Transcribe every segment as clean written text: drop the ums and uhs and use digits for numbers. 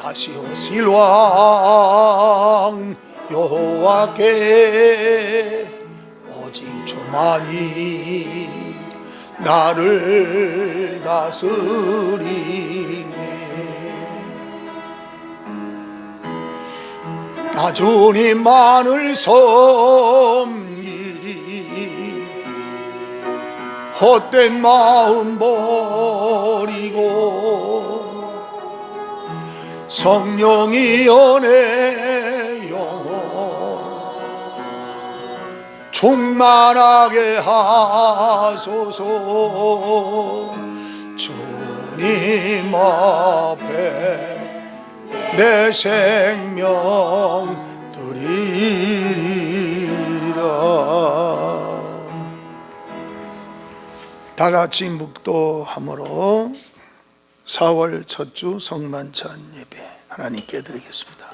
다시 오실 왕 여호와께 오직 주만이 나를 다스리네. 나 주님만을 섬기리 헛된 마음 버리고 성령이 연애 영혼 충만하게 하소서. 주님 앞에 내 생명 드리리라. 다 같이 묵도함으로 4월 첫 주 성만찬 예배 하나님께 드리겠습니다.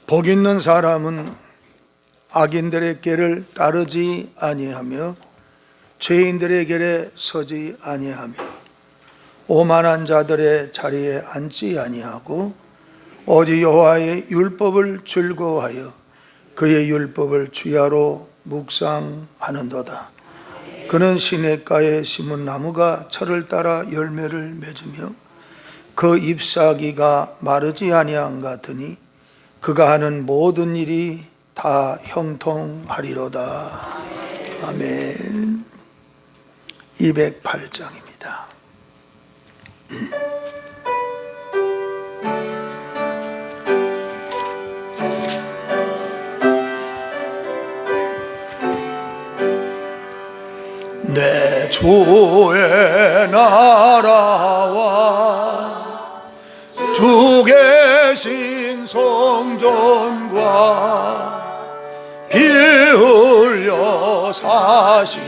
복 있는 사람은 악인들의 길을 따르지 아니하며 죄인들의 길에 서지 아니하며 오만한 자들의 자리에 앉지 아니하고 오직 여호와의 율법을 즐거워하여 그의 율법을 주야로 묵상하는도다. 그는 시냇가에 심은 나무가 철을 따라 열매를 맺으며 그 잎사귀가 마르지 아니함 같으니 그가 하는 모든 일이 다 형통하리로다. 아멘. 208장입니다. 내 주의 나라와 주 계신 성전과 피 흘려 사신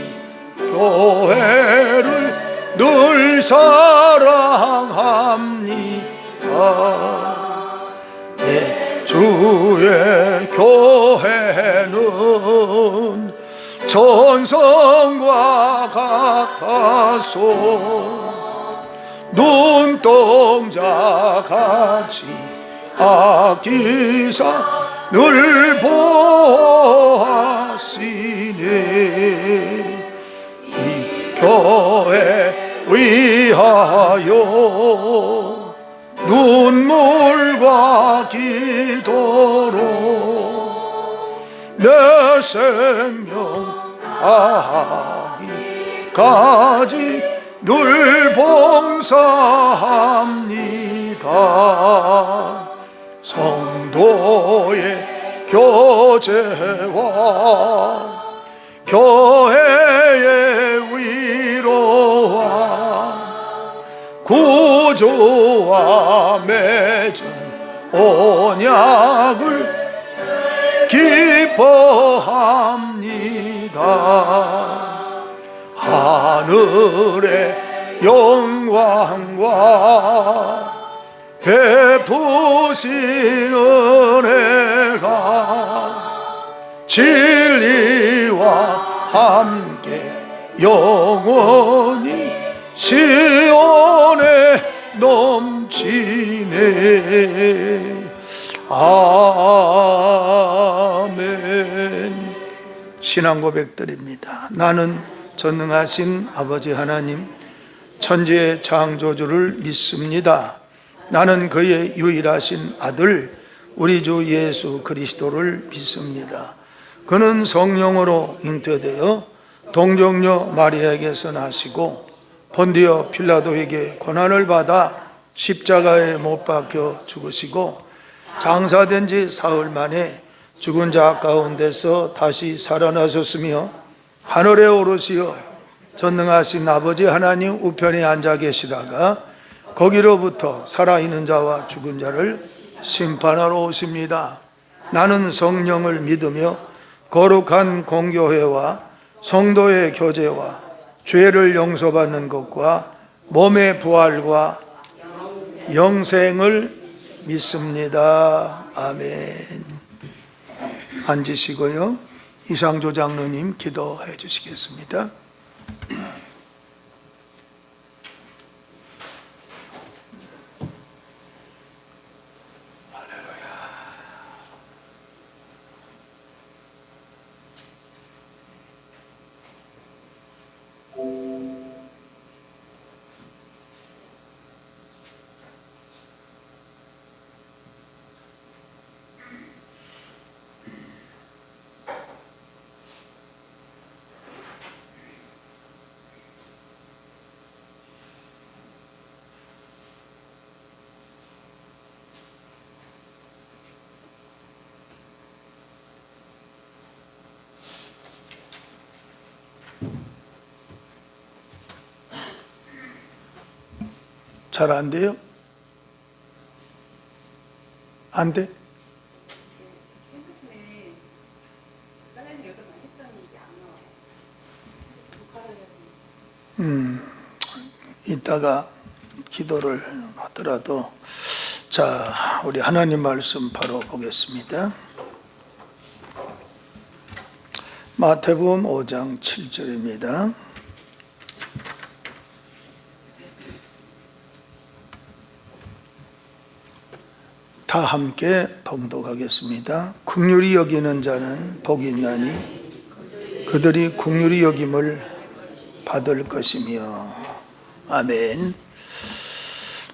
교회를 늘 사랑합니다. 내 주의 교회는 천성과 같아서 눈동자 같이 아끼사 늘 보았으니 이 교회 위하여 눈물과 기도로 내 생명 다하기까지 늘 봉사합니다. 성도의 교제와 교회의 위로와 구주와 맺은 언약을 기뻐합니다. 하늘의 영광과 베푸신 은혜가 진리와 함께 영원히 시온에 넘치네. 아멘. 신앙 고백드립니다. 나는 전능하신 아버지 하나님 천지의 창조주를 믿습니다. 나는 그의 유일하신 아들 우리 주 예수 그리스도를 믿습니다. 그는 성령으로 잉태되어 동정녀 마리아에게서 나시고 본디오 필라도에게 고난을 받아 십자가에 못 박혀 죽으시고 장사된 지 사흘 만에 죽은 자 가운데서 다시 살아나셨으며 하늘에 오르시어 전능하신 아버지 하나님 우편에 앉아 계시다가 거기로부터 살아있는 자와 죽은 자를 심판하러 오십니다. 나는 성령을 믿으며 거룩한 공교회와 성도의 교제와 죄를 용서받는 것과 몸의 부활과 영생을 믿습니다. 아멘. 앉으시고요. 이상조 장로님 기도해 주시겠습니다. 잘 안 돼요? 안 돼? 이따가 기도를 하더라도 자, 우리 하나님 말씀 바로 보겠습니다. 마태복음 5장 7절입니다. 다 함께 봉독하겠습니다. 긍휼히 여기는 자는 복이 있나니 그들이 긍휼히 여김을 받을 것이며. 아멘.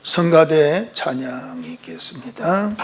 성가대 찬양이 있겠습니다.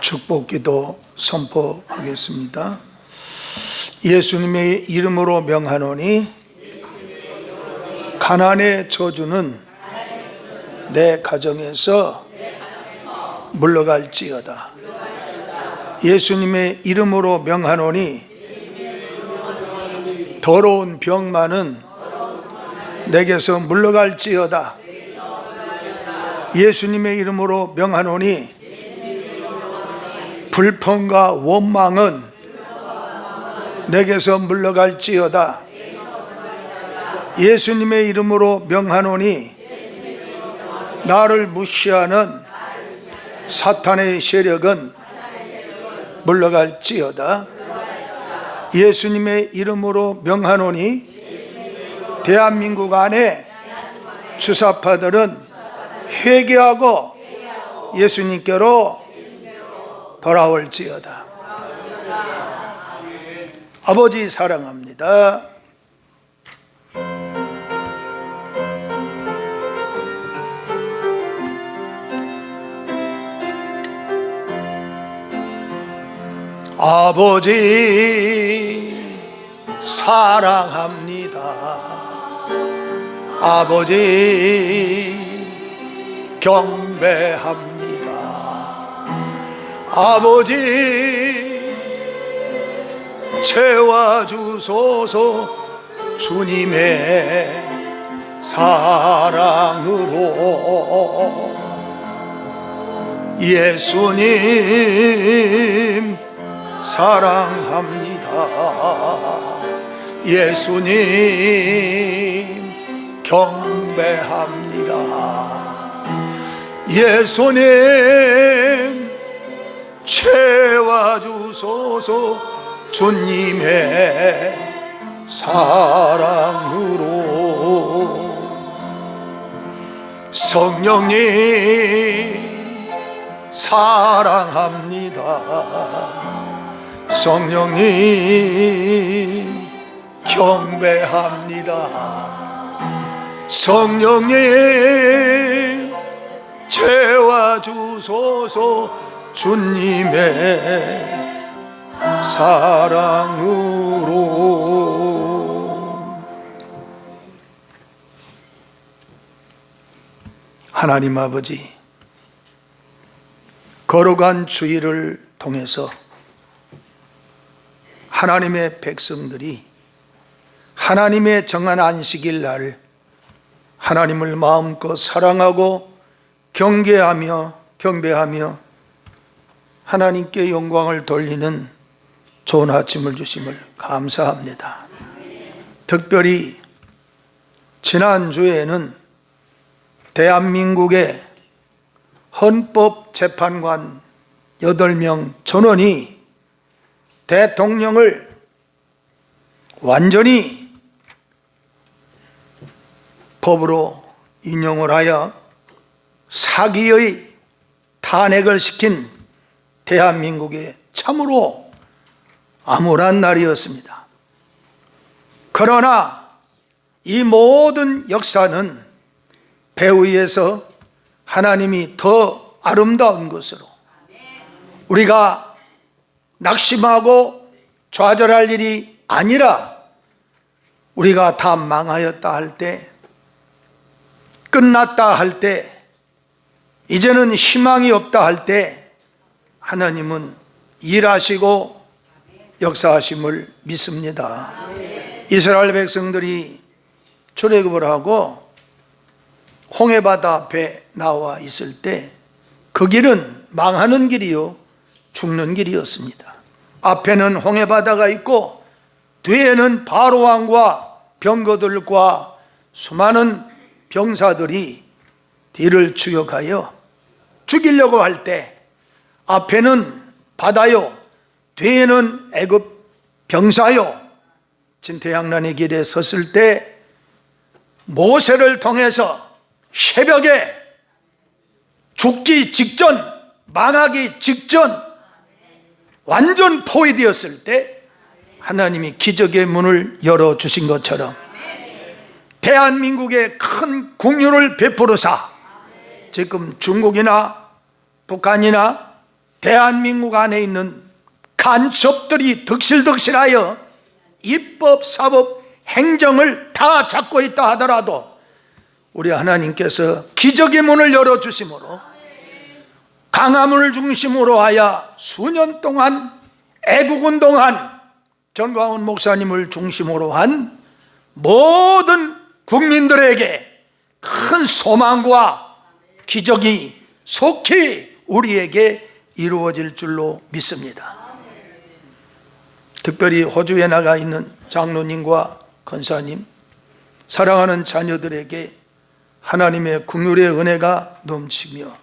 축복기도 선포하겠습니다. 예수님의 이름으로 명하노니 가난의 저주는 내 가정에서 물러갈지어다. 예수님의 이름으로 명하노니 더러운 병만은 내게서 물러갈지어다. 예수님의 이름으로 명하노니 불평과 원망은 내게서 물러갈지어다. 예수님의 이름으로 명하노니 나를 무시하는 사탄의 세력은 물러갈지어다. 예수님의 이름으로 명하노니 대한민국 안에 주사파들은 회개하고 예수님께로 돌아올지어다. 아버지 사랑합니다. 아버지 사랑합니다. 아버지 경배합니다. 아버지 채워주소서 주님의 사랑으로. 예수님 사랑합니다. 예수님 경배합니다. 예수님 채워주소서 주님의 사랑으로. 성령님 사랑합니다. 성령님 경배합니다. 성령님 채워주소서 주님의 사랑으로. 하나님 아버지, 거룩한 주일을 통해서 하나님의 백성들이 하나님의 정한 안식일 날 하나님을 마음껏 사랑하고 경계하며 경배하며 하나님께 영광을 돌리는 좋은 아침을 주심을 감사합니다. 특별히 지난주에는 대한민국의 헌법재판관 8명 전원이 대통령을 완전히 법으로 인용을 하여 사기의 탄핵을 시킨 대한민국의 참으로 암울한 날이었습니다. 그러나 이 모든 역사는 배후에서 하나님이 더 아름다운 것으로 우리가 낙심하고 좌절할 일이 아니라 우리가 다 망하였다 할 때, 끝났다 할 때, 이제는 희망이 없다 할 때 하나님은 일하시고 역사하심을 믿습니다. 이스라엘 백성들이 출애굽을 하고 홍해바다 앞에 나와 있을 때 그 길은 망하는 길이요 죽는 길이었습니다. 앞에는 홍해바다가 있고 뒤에는 바로 왕과 병거들과 수많은 병사들이 뒤를 추격하여 죽이려고 할 때 앞에는 바다요 뒤에는 애굽 병사요 진퇴양난의 길에 섰을 때 모세를 통해서 새벽에 죽기 직전, 망하기 직전 완전 포위되었을 때 하나님이 기적의 문을 열어주신 것처럼 대한민국에 큰 국유를 베풀으사 지금 중국이나 북한이나 대한민국 안에 있는 간첩들이 득실득실하여 입법, 사법, 행정을 다 잡고 있다 하더라도 우리 하나님께서 기적의 문을 열어주심으로 강화문을 중심으로 하여 수년 동안 애국운동한 전광훈 목사님을 중심으로 한 모든 국민들에게 큰 소망과 기적이 속히 우리에게 이루어질 줄로 믿습니다. 특별히 호주에 나가 있는 장로님과 권사님, 사랑하는 자녀들에게 하나님의 긍휼의 은혜가 넘치며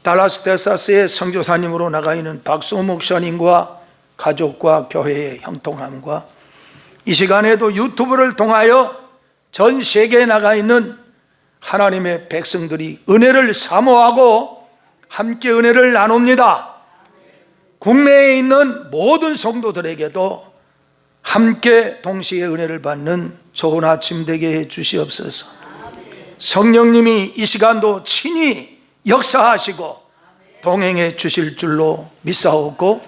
달라스 텍사스의 선교사님으로 나가 있는 박수호 목사님과 가족과 교회의 형통함과 이 시간에도 유튜브를 통하여 전 세계에 나가 있는 하나님의 백성들이 은혜를 사모하고 함께 은혜를 나눕니다. 국내에 있는 모든 성도들에게도 함께 동시에 은혜를 받는 좋은 아침 되게 해 주시옵소서. 성령님이 이 시간도 친히 역사하시고 동행해 주실 줄로 믿사오고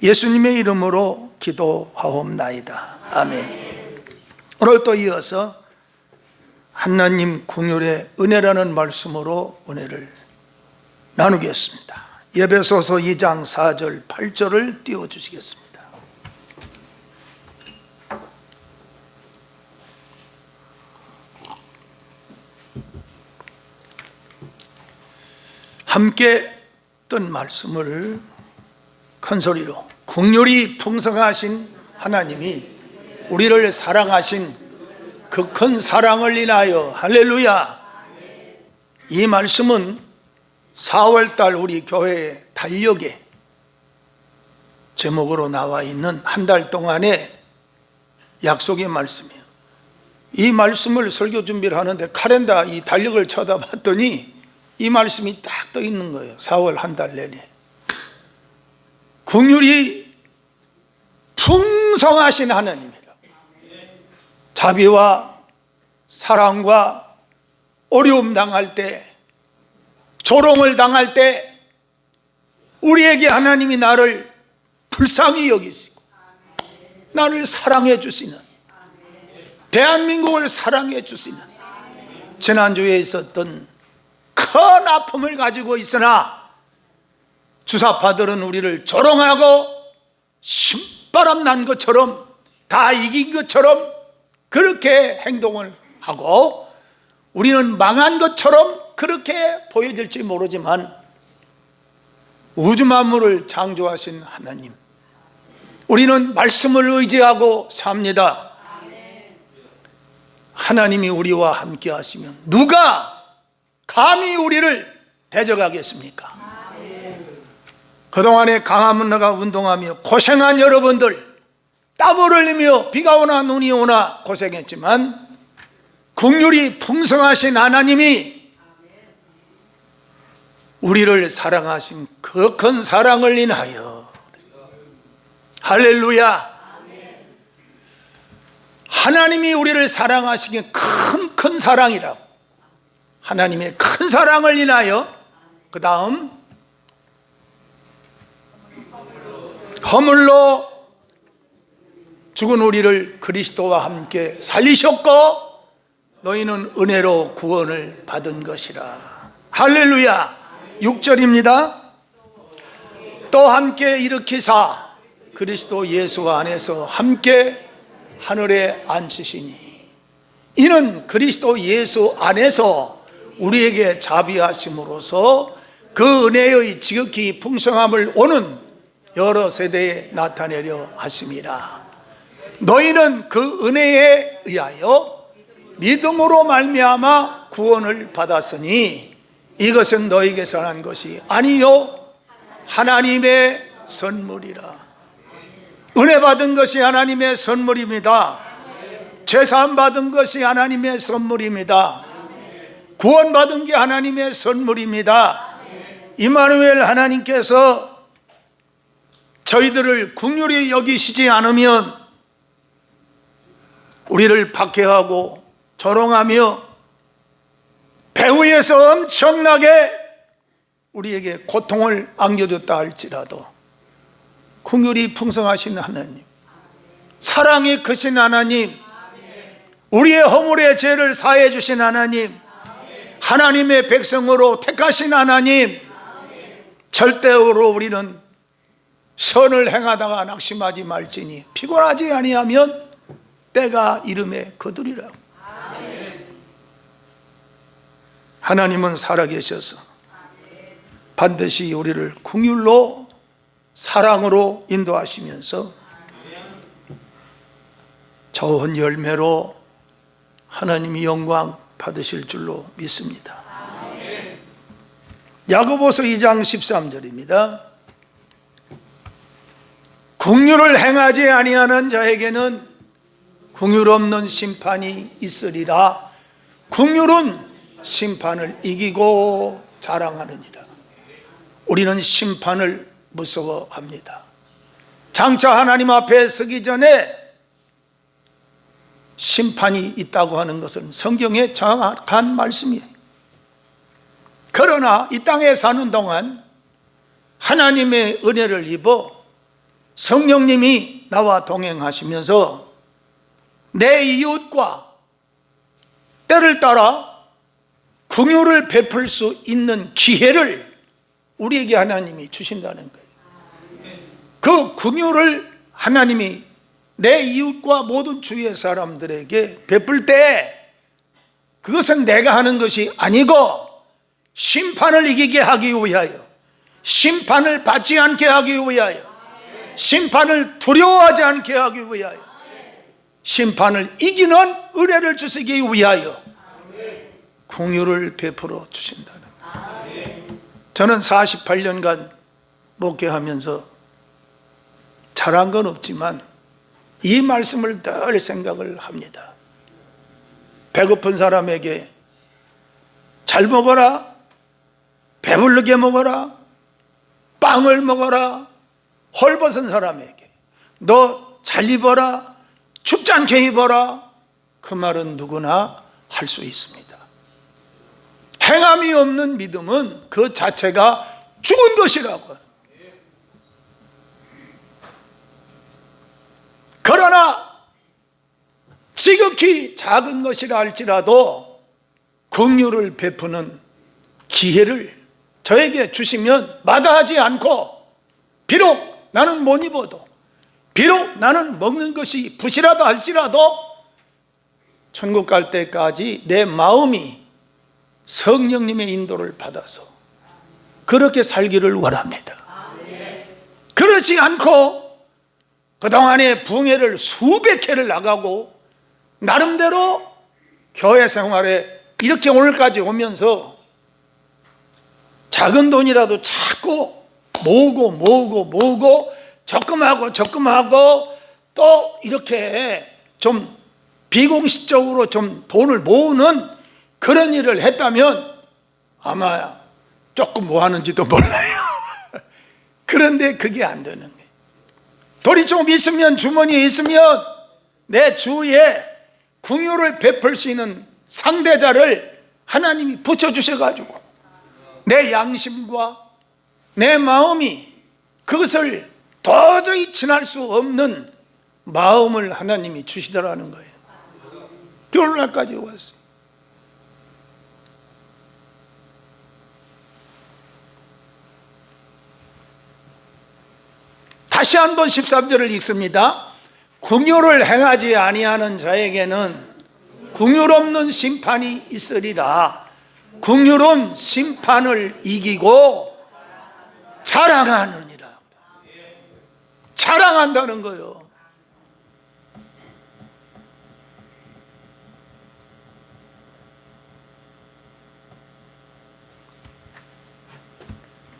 예수님의 이름으로 기도하옵나이다. 아멘. 오늘 또 이어서 하나님 긍휼의 은혜라는 말씀으로 은혜를 나누겠습니다. 에베소서 2장 4절 8절을 띄워주시겠습니다. 함께 뜬 말씀을 큰 소리로 긍휼이 풍성하신 하나님이 우리를 사랑하신 그 큰 사랑을 인하여 할렐루야. 이 말씀은 4월달 우리 교회의 달력에 제목으로 나와 있는 한 달 동안의 약속의 말씀이에요. 이 말씀을 설교 준비를 하는데 칼렌더 이 달력을 쳐다봤더니 이 말씀이 딱 떠 있는 거예요. 4월 한 달 내내 긍휼이 풍성하신 하나님이라. 자비와 사랑과 어려움 당할 때, 조롱을 당할 때 우리에게 하나님이 나를 불쌍히 여기시고 나를 사랑해 주시는, 대한민국을 사랑해 주시는, 지난주에 있었던 큰 아픔을 가지고 있으나 주사파들은 우리를 조롱하고 신바람 난 것처럼 다 이긴 것처럼 그렇게 행동을 하고 우리는 망한 것처럼 그렇게 보여질지 모르지만 우주 만물을 창조하신 하나님, 우리는 말씀을 의지하고 삽니다. 하나님이 우리와 함께 하시면 누가 감히 우리를 대적하겠습니까? 그동안에 강화문 나가 운동하며 고생한 여러분들, 땀을 흘리며 비가 오나 눈이 오나 고생했지만 긍휼이 풍성하신 하나님이 우리를 사랑하신 그 큰 사랑을 인하여 할렐루야. 하나님이 우리를 사랑하시기에 큰 사랑이라고, 하나님의 큰 사랑을 인하여 그 다음 허물로 죽은 우리를 그리스도와 함께 살리셨고 너희는 은혜로 구원을 받은 것이라. 할렐루야. 6절입니다. 또 함께 일으키사 그리스도 예수 안에서 함께 하늘에 앉히시니 이는 그리스도 예수 안에서 우리에게 자비하심으로써 그 은혜의 지극히 풍성함을 오는 여러 세대에 나타내려 하심이라. 너희는 그 은혜에 의하여 믿음으로 말미암아 구원을 받았으니 이것은 너희에게서 난 것이 아니요 하나님의 선물이라. 은혜 받은 것이 하나님의 선물입니다. 죄사함 받은 것이 하나님의 선물입니다. 구원 받은 게 하나님의 선물입니다. 임마누엘 하나님께서 저희들을 긍휼히 여기시지 않으면 우리를 박해하고 조롱하며 배후에서 엄청나게 우리에게 고통을 안겨줬다 할지라도 긍휼이 풍성하신 하나님, 사랑이 크신 하나님, 우리의 허물의 죄를 사해 주신 하나님, 하나님의 백성으로 택하신 하나님, 절대로 우리는 선을 행하다가 낙심하지 말지니 피곤하지 아니하면 때가 이름에 거두리라고. 하나님은 살아계셔서 반드시 우리를 긍휼로 사랑으로 인도하시면서 좋은 열매로 하나님이 영광 받으실 줄로 믿습니다. 야고보서 2장 13절입니다. 긍휼을 행하지 아니하는 자에게는 긍휼 없는 심판이 있으리라. 긍휼은 심판을 이기고 자랑하느니라. 우리는 심판을 무서워합니다. 장차 하나님 앞에 서기 전에 심판이 있다고 하는 것은 성경의 정확한 말씀이에요. 그러나 이 땅에 사는 동안 하나님의 은혜를 입어 성령님이 나와 동행하시면서 내 이웃과 때를 따라 긍휼을 베풀 수 있는 기회를 우리에게 하나님이 주신다는 거예요. 그 긍휼을 하나님이 내 이웃과 모든 주위의 사람들에게 베풀 때 그것은 내가 하는 것이 아니고 심판을 이기게 하기 위하여, 심판을 받지 않게 하기 위하여, 심판을 두려워하지 않게 하기 위하여, 심판을 이기는 은혜를 주시기 위하여 긍휼을 베풀어 주신다는 거예요. 저는 48년간 목회하면서 잘한 건 없지만 이 말씀을 늘 생각을 합니다. 배고픈 사람에게 잘 먹어라, 배부르게 먹어라, 빵을 먹어라. 헐벗은 사람에게 너 잘 입어라, 춥지 않게 입어라. 그 말은 누구나 할 수 있습니다. 행함이 없는 믿음은 그 자체가 죽은 것이라고. 그러나 지극히 작은 것이라 할지라도 긍휼을 베푸는 기회를 저에게 주시면 마다하지 않고, 비록 나는 못 입어도, 비록 나는 먹는 것이 부실하다 할지라도 천국 갈 때까지 내 마음이 성령님의 인도를 받아서 그렇게 살기를 원합니다. 그렇지 않고 그동안에 부흥회를 수백 회를 나가고 나름대로 교회 생활에 이렇게 오늘까지 오면서 작은 돈이라도 자꾸 모으고 적금하고 또 이렇게 좀 비공식적으로 좀 돈을 모으는 그런 일을 했다면 아마 조금 뭐 하는지도 몰라요. 그런데 그게 안 되는 거예요. 돈이 좀 있으면, 주머니에 있으면 내 주위에 긍휼을 베풀 수 있는 상대자를 하나님이 붙여주셔가지고 내 양심과 내 마음이 그것을 도저히 지날 수 없는 마음을 하나님이 주시더라는 거예요. 결혼날까지 왔어요. 다시 한번 13절을 읽습니다. 긍휼을 행하지 아니하는 자에게는 긍휼 없는 심판이 있으리라. 긍휼은 심판을 이기고 자랑하느니라. 자랑한다는 거예요.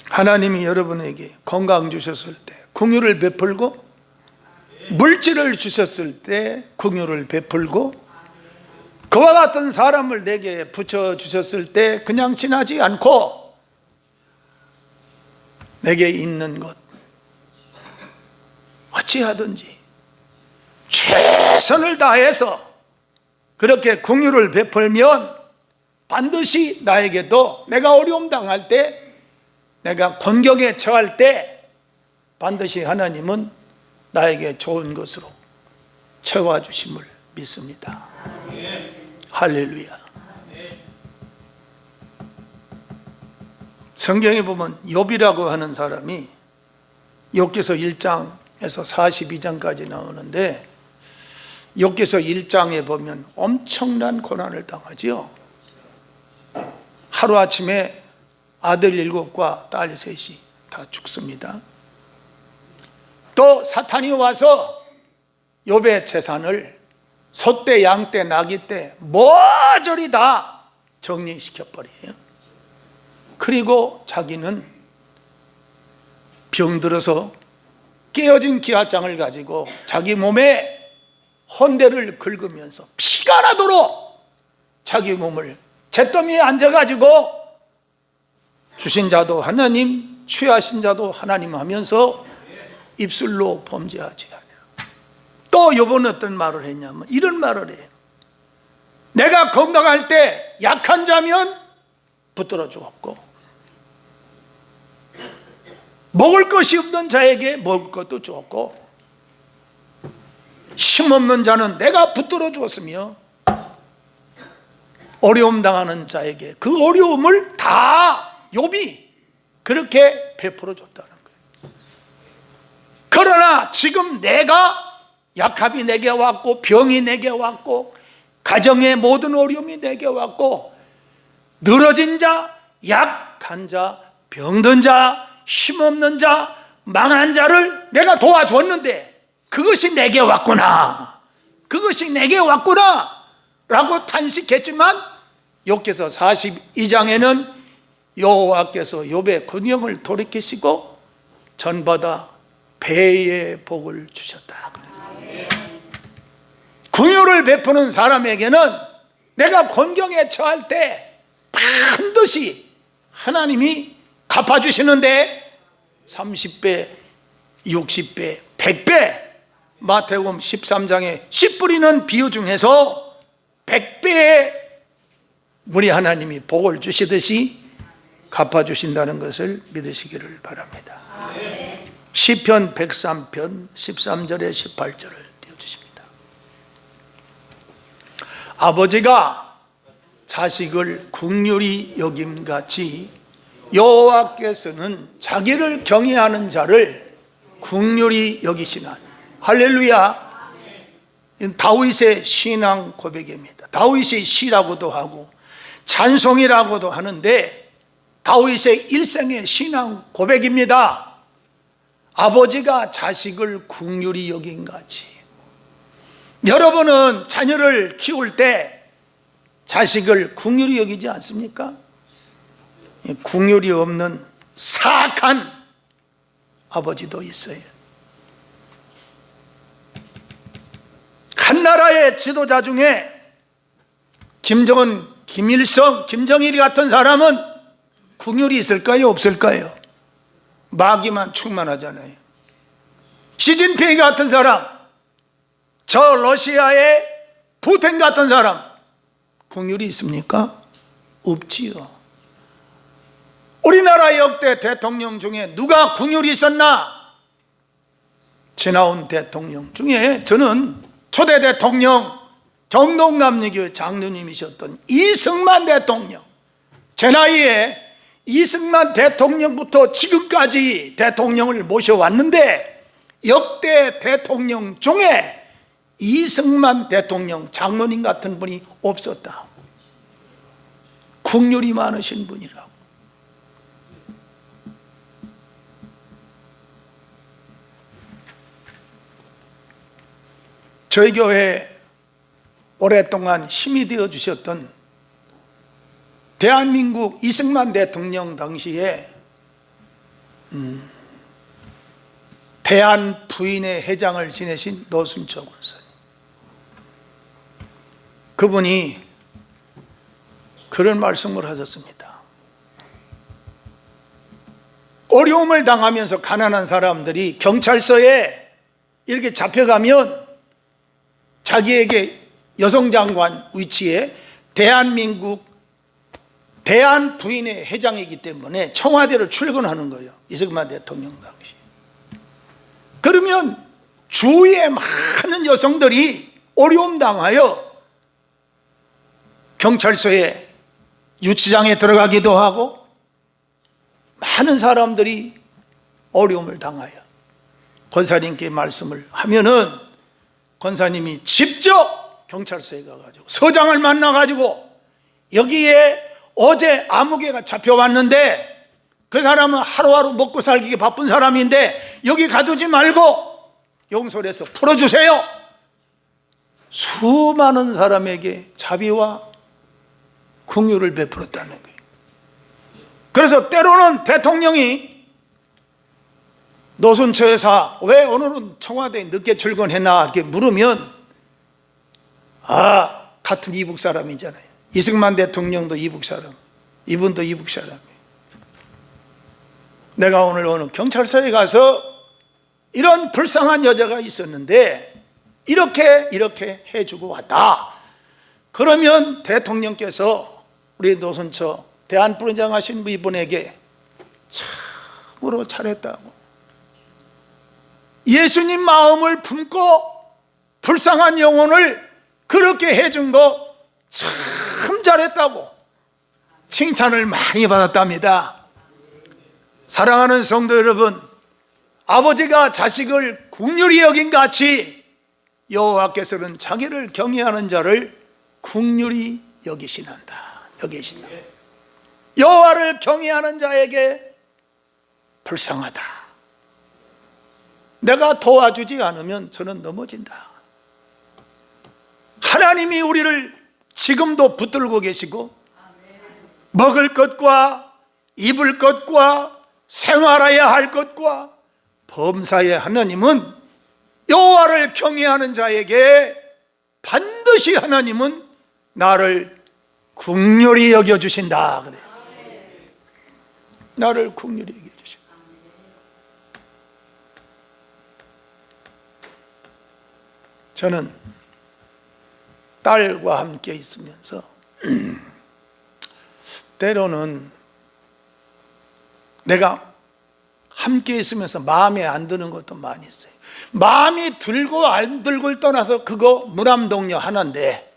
하나님이 여러분에게 건강 주셨을 때 긍휼을 베풀고, 물질을 주셨을 때 긍휼을 베풀고, 그와 같은 사람을 내게 붙여주셨을 때 그냥 지나지 않고 내게 있는 것 어찌하든지 최선을 다해서 그렇게 긍휼을 베풀면 반드시 나에게도 내가 어려움 당할 때, 내가 곤경에 처할 때 반드시 하나님은 나에게 좋은 것으로 채워주심을 믿습니다. 할렐루야. 성경에 보면 욥이라고 하는 사람이 욥기서 1장에서 42장까지 나오는데, 욥기서 1장에 보면 엄청난 고난을 당하지요. 하루아침에 아들 7과 딸 3이 다 죽습니다. 또 사탄이 와서 욥의 재산을 소떼, 양떼, 나귀떼 모조리 다 정리시켜버려요. 그리고 자기는 병들어서 깨어진 기아장을 가지고 자기 몸에 헌대를 긁으면서 피가 나도록 자기 몸을 잿더미에 앉아가지고 주신 자도 하나님, 취하신 자도 하나님 하면서 입술로 범죄하지 않아요. 또 욥은 어떤 말을 했냐면 이런 말을 해요. 내가 건강할 때 약한 자면 붙들어 주었고, 먹을 것이 없는 자에게 먹을 것도 주었고, 힘없는 자는 내가 붙들어 주었으며, 어려움 당하는 자에게 그 어려움을 다 욥이 그렇게 베풀어 줬다는 거예요. 그러나 지금 내가 약함이 내게 왔고, 병이 내게 왔고, 가정의 모든 어려움이 내게 왔고, 늘어진 자, 약한 자, 병든 자, 힘없는 자, 망한 자를 내가 도와줬는데 그것이 내게 왔구나, 그것이 내게 왔구나 라고 탄식했지만, 욥기서 42장에는 여호와께서 욥의 곤경을 돌이키시고 전보다 배의 복을 주셨다. 긍휼을 베푸는 사람에게는 내가 곤경에 처할 때 반드시 하나님이 갚아주시는데 30배, 60배, 100배, 마태복음 13장에 씨 뿌리는 비유 중에서 100배의 우리 하나님이 복을 주시듯이 갚아주신다는 것을 믿으시기를 바랍니다. 시편 103편 13절에 18절을 띄워주십니다. 아버지가 자식을 긍휼히 여김같이 여호와께서는 자기를 경외하는 자를 긍휼히 여기시나니. 할렐루야. 다윗의 신앙 고백입니다. 다윗의 시라고도 하고 찬송이라고도 하는데 다윗의 일생의 신앙 고백입니다. 아버지가 자식을 긍휼히 여긴같이. 여러분은 자녀를 키울 때 자식을 긍휼히 여기지 않습니까? 긍휼이 없는 사악한 아버지도 있어요. 한 나라의 지도자 중에 김정은, 김일성, 김정일 같은 사람은 긍휼이 있을까요? 없을까요? 마귀만 충만하잖아요. 시진핑 같은 사람, 저 러시아의 푸틴 같은 사람, 긍휼이 있습니까? 없지요. 우리나라 역대 대통령 중에 누가 긍휼이 있었나? 지나온 대통령 중에 저는 초대 대통령 정동남리교회 장로님이셨던 이승만 대통령, 제 나이에 이승만 대통령부터 지금까지 대통령을 모셔왔는데 역대 대통령 중에 이승만 대통령 장로님 같은 분이 없었다. 긍휼이 많으신 분이라고. 저희 교회에 오랫동안 힘이 되어 주셨던 대한민국 이승만 대통령 당시에 대한부인회 회장을 지내신 노순철 권사님, 그분이 그런 말씀을 하셨습니다. 어려움을 당하면서 가난한 사람들이 경찰서에 이렇게 잡혀가면 자기에게 여성장관 위치에 대한민국 대한부인회 회장이기 때문에 청와대를 출근하는 거예요. 이승만 대통령 당시. 그러면 주위에 많은 여성들이 어려움 당하여 경찰서에 유치장에 들어가기도 하고 많은 사람들이 어려움을 당하여 권사님께 말씀을 하면은 권사님이 직접 경찰서에 가가지고 서장을 만나가지고 여기에 어제 아무개가 잡혀왔는데 그 사람은 하루하루 먹고 살기 바쁜 사람인데 여기 가두지 말고 용서를 해서 풀어주세요. 수많은 사람에게 자비와 긍휼을 베풀었다는 거예요. 그래서 때로는 대통령이 노선처 여사 왜 오늘은 청와대에 늦게 출근했나 이렇게 물으면 같은 이북 사람이잖아요. 이승만 대통령도 이북 사람, 이분도 이북 사람이에요. 내가 오늘 어느 경찰서에 가서 이런 불쌍한 여자가 있었는데 이렇게 해주고 왔다. 그러면 대통령께서 우리 노선처 대한부인장 하신 이분에게 참으로 잘했다고, 예수님 마음을 품고 불쌍한 영혼을 그렇게 해준 거 참 잘했다고 칭찬을 많이 받았답니다. 사랑하는 성도 여러분, 아버지가 자식을 긍휼히 여긴 같이 여호와께서는 자기를 경외하는 자를 긍휼히 여기신다. 여호와를 경외하는 자에게 불쌍하다. 내가 도와주지 않으면 저는 넘어진다. 하나님이 우리를 지금도 붙들고 계시고 먹을 것과 입을 것과 생활해야 할 것과 범사의 하나님은 여호와를 경외하는 자에게 반드시 하나님은 나를 긍휼히 여겨주신다 그래요. 나를 긍휼히 여겨주신다. 저는 딸과 함께 있으면서 때로는 내가 함께 있으면서 마음에 안 드는 것도 많이 있어요. 마음이 들고 안 들고를 떠나서 그거 무남동녀 하나인데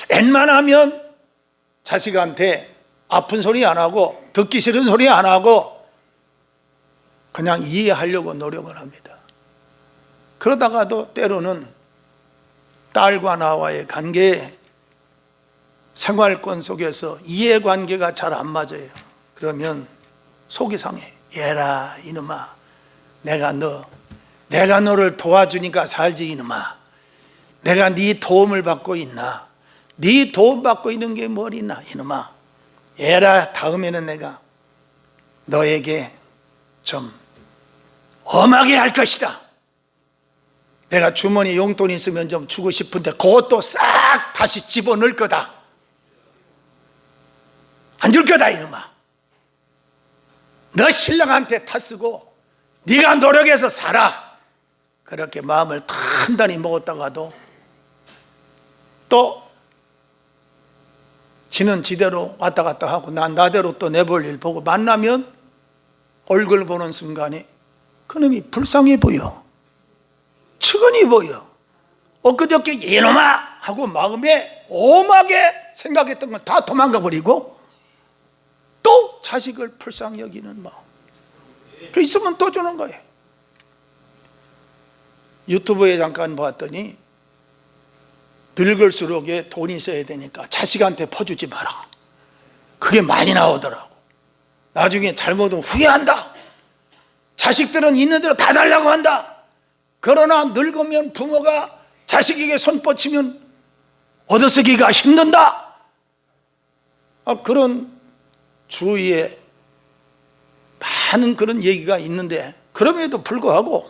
웬만하면 자식한테 아픈 소리 안 하고 듣기 싫은 소리 안 하고 그냥 이해하려고 노력을 합니다. 그러다가도 때로는 딸과 나와의 관계, 생활권 속에서 이해관계가 잘 안 맞아요. 그러면 속이 상해. 얘라 이놈아, 내가 너를 도와주니까 살지 이놈아. 내가 네 도움을 받고 있나? 네 도움 받고 있는 게 뭘 있나 이놈아. 얘라, 다음에는 내가 너에게 좀 엄하게 할 것이다. 내가 주머니에 용돈 있으면 좀 주고 싶은데 그것도 싹 다시 집어넣을 거다. 안 줄 거다 이놈아. 너 신랑한테 탓쓰고 네가 노력해서 살아. 그렇게 마음을 단단히 먹었다가도 또 지는 지대로 왔다 갔다 하고 난 나대로 또 내볼 일 보고 만나면 얼굴 보는 순간에 그놈이 불쌍해 보여. 측은히 보여. 엊그저께 이놈아 하고 마음에 엄하게 생각했던 건 다 도망가 버리고 또 자식을 불쌍히 여기는 마음. 그 있으면 또 주는 거예요. 유튜브에 잠깐 봤더니 늙을수록 돈이 있어야 되니까 자식한테 퍼주지 마라. 그게 많이 나오더라고. 나중에 잘못하면 후회한다. 자식들은 있는 대로 다 달라고 한다. 그러나 늙으면 부모가 자식에게 손 뻗치면 얻어쓰기가 힘든다. 그런 주위에 많은 그런 얘기가 있는데 그럼에도 불구하고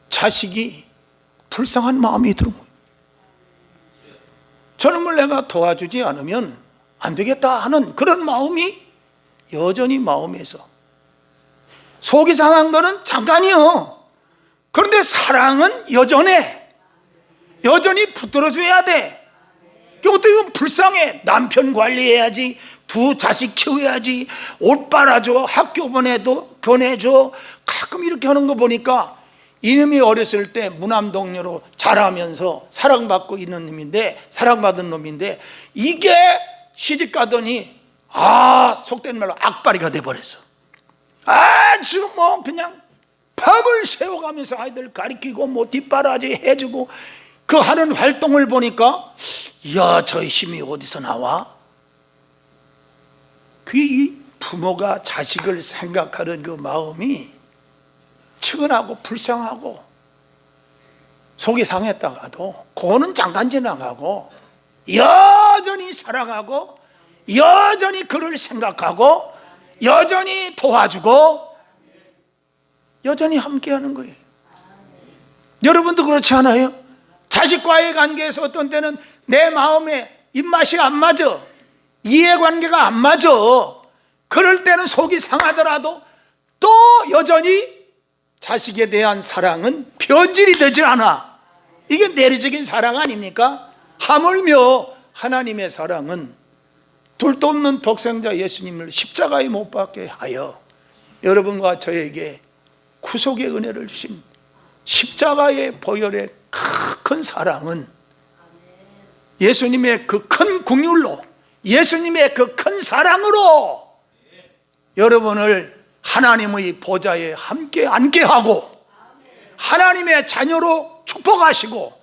자식이 불쌍한 마음이 드는 거예요. 저놈을 내가 도와주지 않으면 안 되겠다 하는 그런 마음이 여전히 마음에서 속이 상한 거는 잠깐이요. 그런데 사랑은 여전해. 여전히 붙들어줘야 돼. 어떻게 보면 불쌍해. 남편 관리해야지, 두 자식 키워야지, 옷 빨아줘, 학교 보내줘. 가끔 이렇게 하는 거 보니까 이놈이 어렸을 때 무남동녀로 자라면서 사랑받는 놈인데 이게 시집 가더니 속된 말로 악바리가 돼버렸어. 지금 뭐 그냥 밥을 세워가면서 아이들 가리키고 뭐 뒷바라지 해주고 그 하는 활동을 보니까 저 힘이 어디서 나와? 이 부모가 자식을 생각하는 그 마음이 측은하고 불쌍하고 속이 상했다가도 그거는 잠깐 지나가고 여전히 사랑하고 여전히 그를 생각하고 여전히 도와주고 여전히 함께하는 거예요. 여러분도 그렇지 않아요? 자식과의 관계에서 어떤 때는 내 마음에 입맛이 안 맞아, 이해관계가 안 맞아. 그럴 때는 속이 상하더라도 또 여전히 자식에 대한 사랑은 변질이 되질 않아. 이게 내리적인 사랑 아닙니까? 하물며 하나님의 사랑은 둘도 없는 독생자 예수님을 십자가에 못 박게 하여 여러분과 저에게 구속의 은혜를 주신 십자가의 보혈의 큰 사랑은 예수님의 그 큰 긍휼로, 예수님의 그 큰 사랑으로 여러분을 하나님의 보좌에 함께 앉게 하고 하나님의 자녀로 축복하시고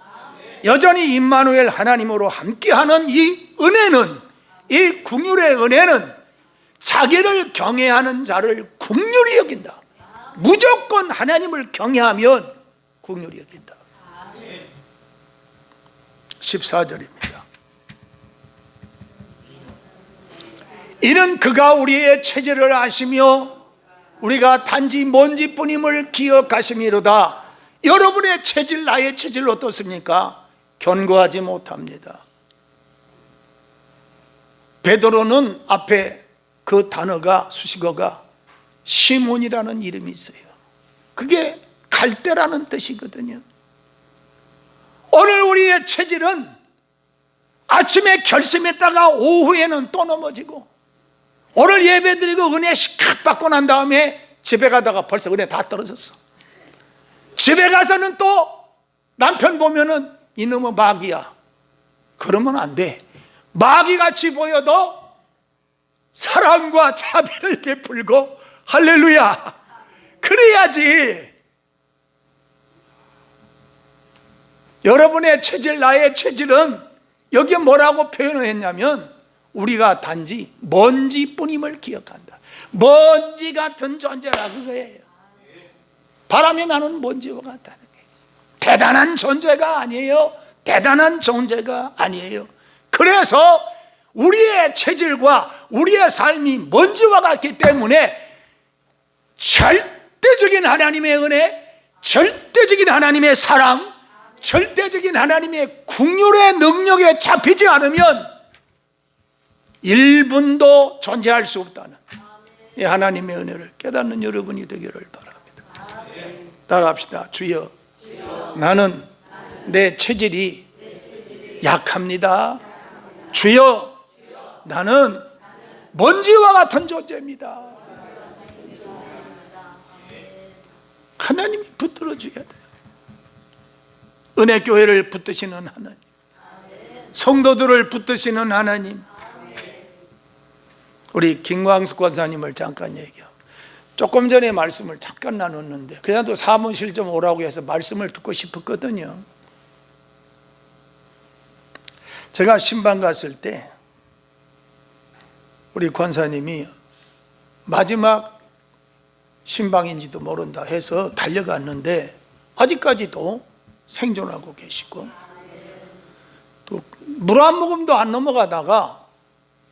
여전히 임마누엘 하나님으로 함께하는 이 은혜는, 이 긍휼의 은혜는 자기를 경외하는 자를 긍휼히 여긴다. 무조건 하나님을 경외하면 긍휼히 여긴다. 14절입니다. 이는 그가 우리의 체질을 아시며 우리가 단지 먼지뿐임을 기억하심이로다. 여러분의 체질, 나의 체질 어떻습니까? 견고하지 못합니다. 베드로는 앞에 그 단어가, 수식어가 시몬이라는 이름이 있어요. 그게 갈대라는 뜻이거든요. 오늘 우리의 체질은 아침에 결심했다가 오후에는 또 넘어지고, 오늘 예배드리고 은혜 시컷 받고 난 다음에 집에 가다가 벌써 은혜 다 떨어졌어. 집에 가서는 또 남편 보면은 이놈은 마귀야. 그러면 안 돼. 마귀같이 보여도 사랑과 자비를 베풀고 할렐루야, 그래야지. 여러분의 체질, 나의 체질은 여기에 뭐라고 표현을 했냐면 우리가 단지 먼지뿐임을 기억한다. 먼지 같은 존재라 그거예요. 바람이 나는 먼지와 같다는 거예요. 대단한 존재가 아니에요. 대단한 존재가 아니에요. 그래서 우리의 체질과 우리의 삶이 먼지와 같기 때문에 절대적인 하나님의 은혜, 절대적인 하나님의 사랑, 절대적인 하나님의 긍휼의 능력에 잡히지 않으면 1분도 존재할 수 없다는 이 하나님의 은혜를 깨닫는 여러분이 되기를 바랍니다. 따라합시다. 주여, 나는 내 체질이 약합니다. 주여, 나는 먼지와 같은 존재입니다. 하나님이 붙들어줘야 돼요. 은혜교회를 붙드시는 하나님, 성도들을 붙드시는 하나님. 우리 김광숙 권사님을 잠깐 얘기하고, 조금 전에 말씀을 잠깐 나눴는데 그래도 사무실 좀 오라고 해서 말씀을 듣고 싶었거든요. 제가 신방 갔을 때 우리 권사님이 마지막 신방인지도 모른다 해서 달려갔는데 아직까지도 생존하고 계시고, 또 물 한 모금도 안 넘어가다가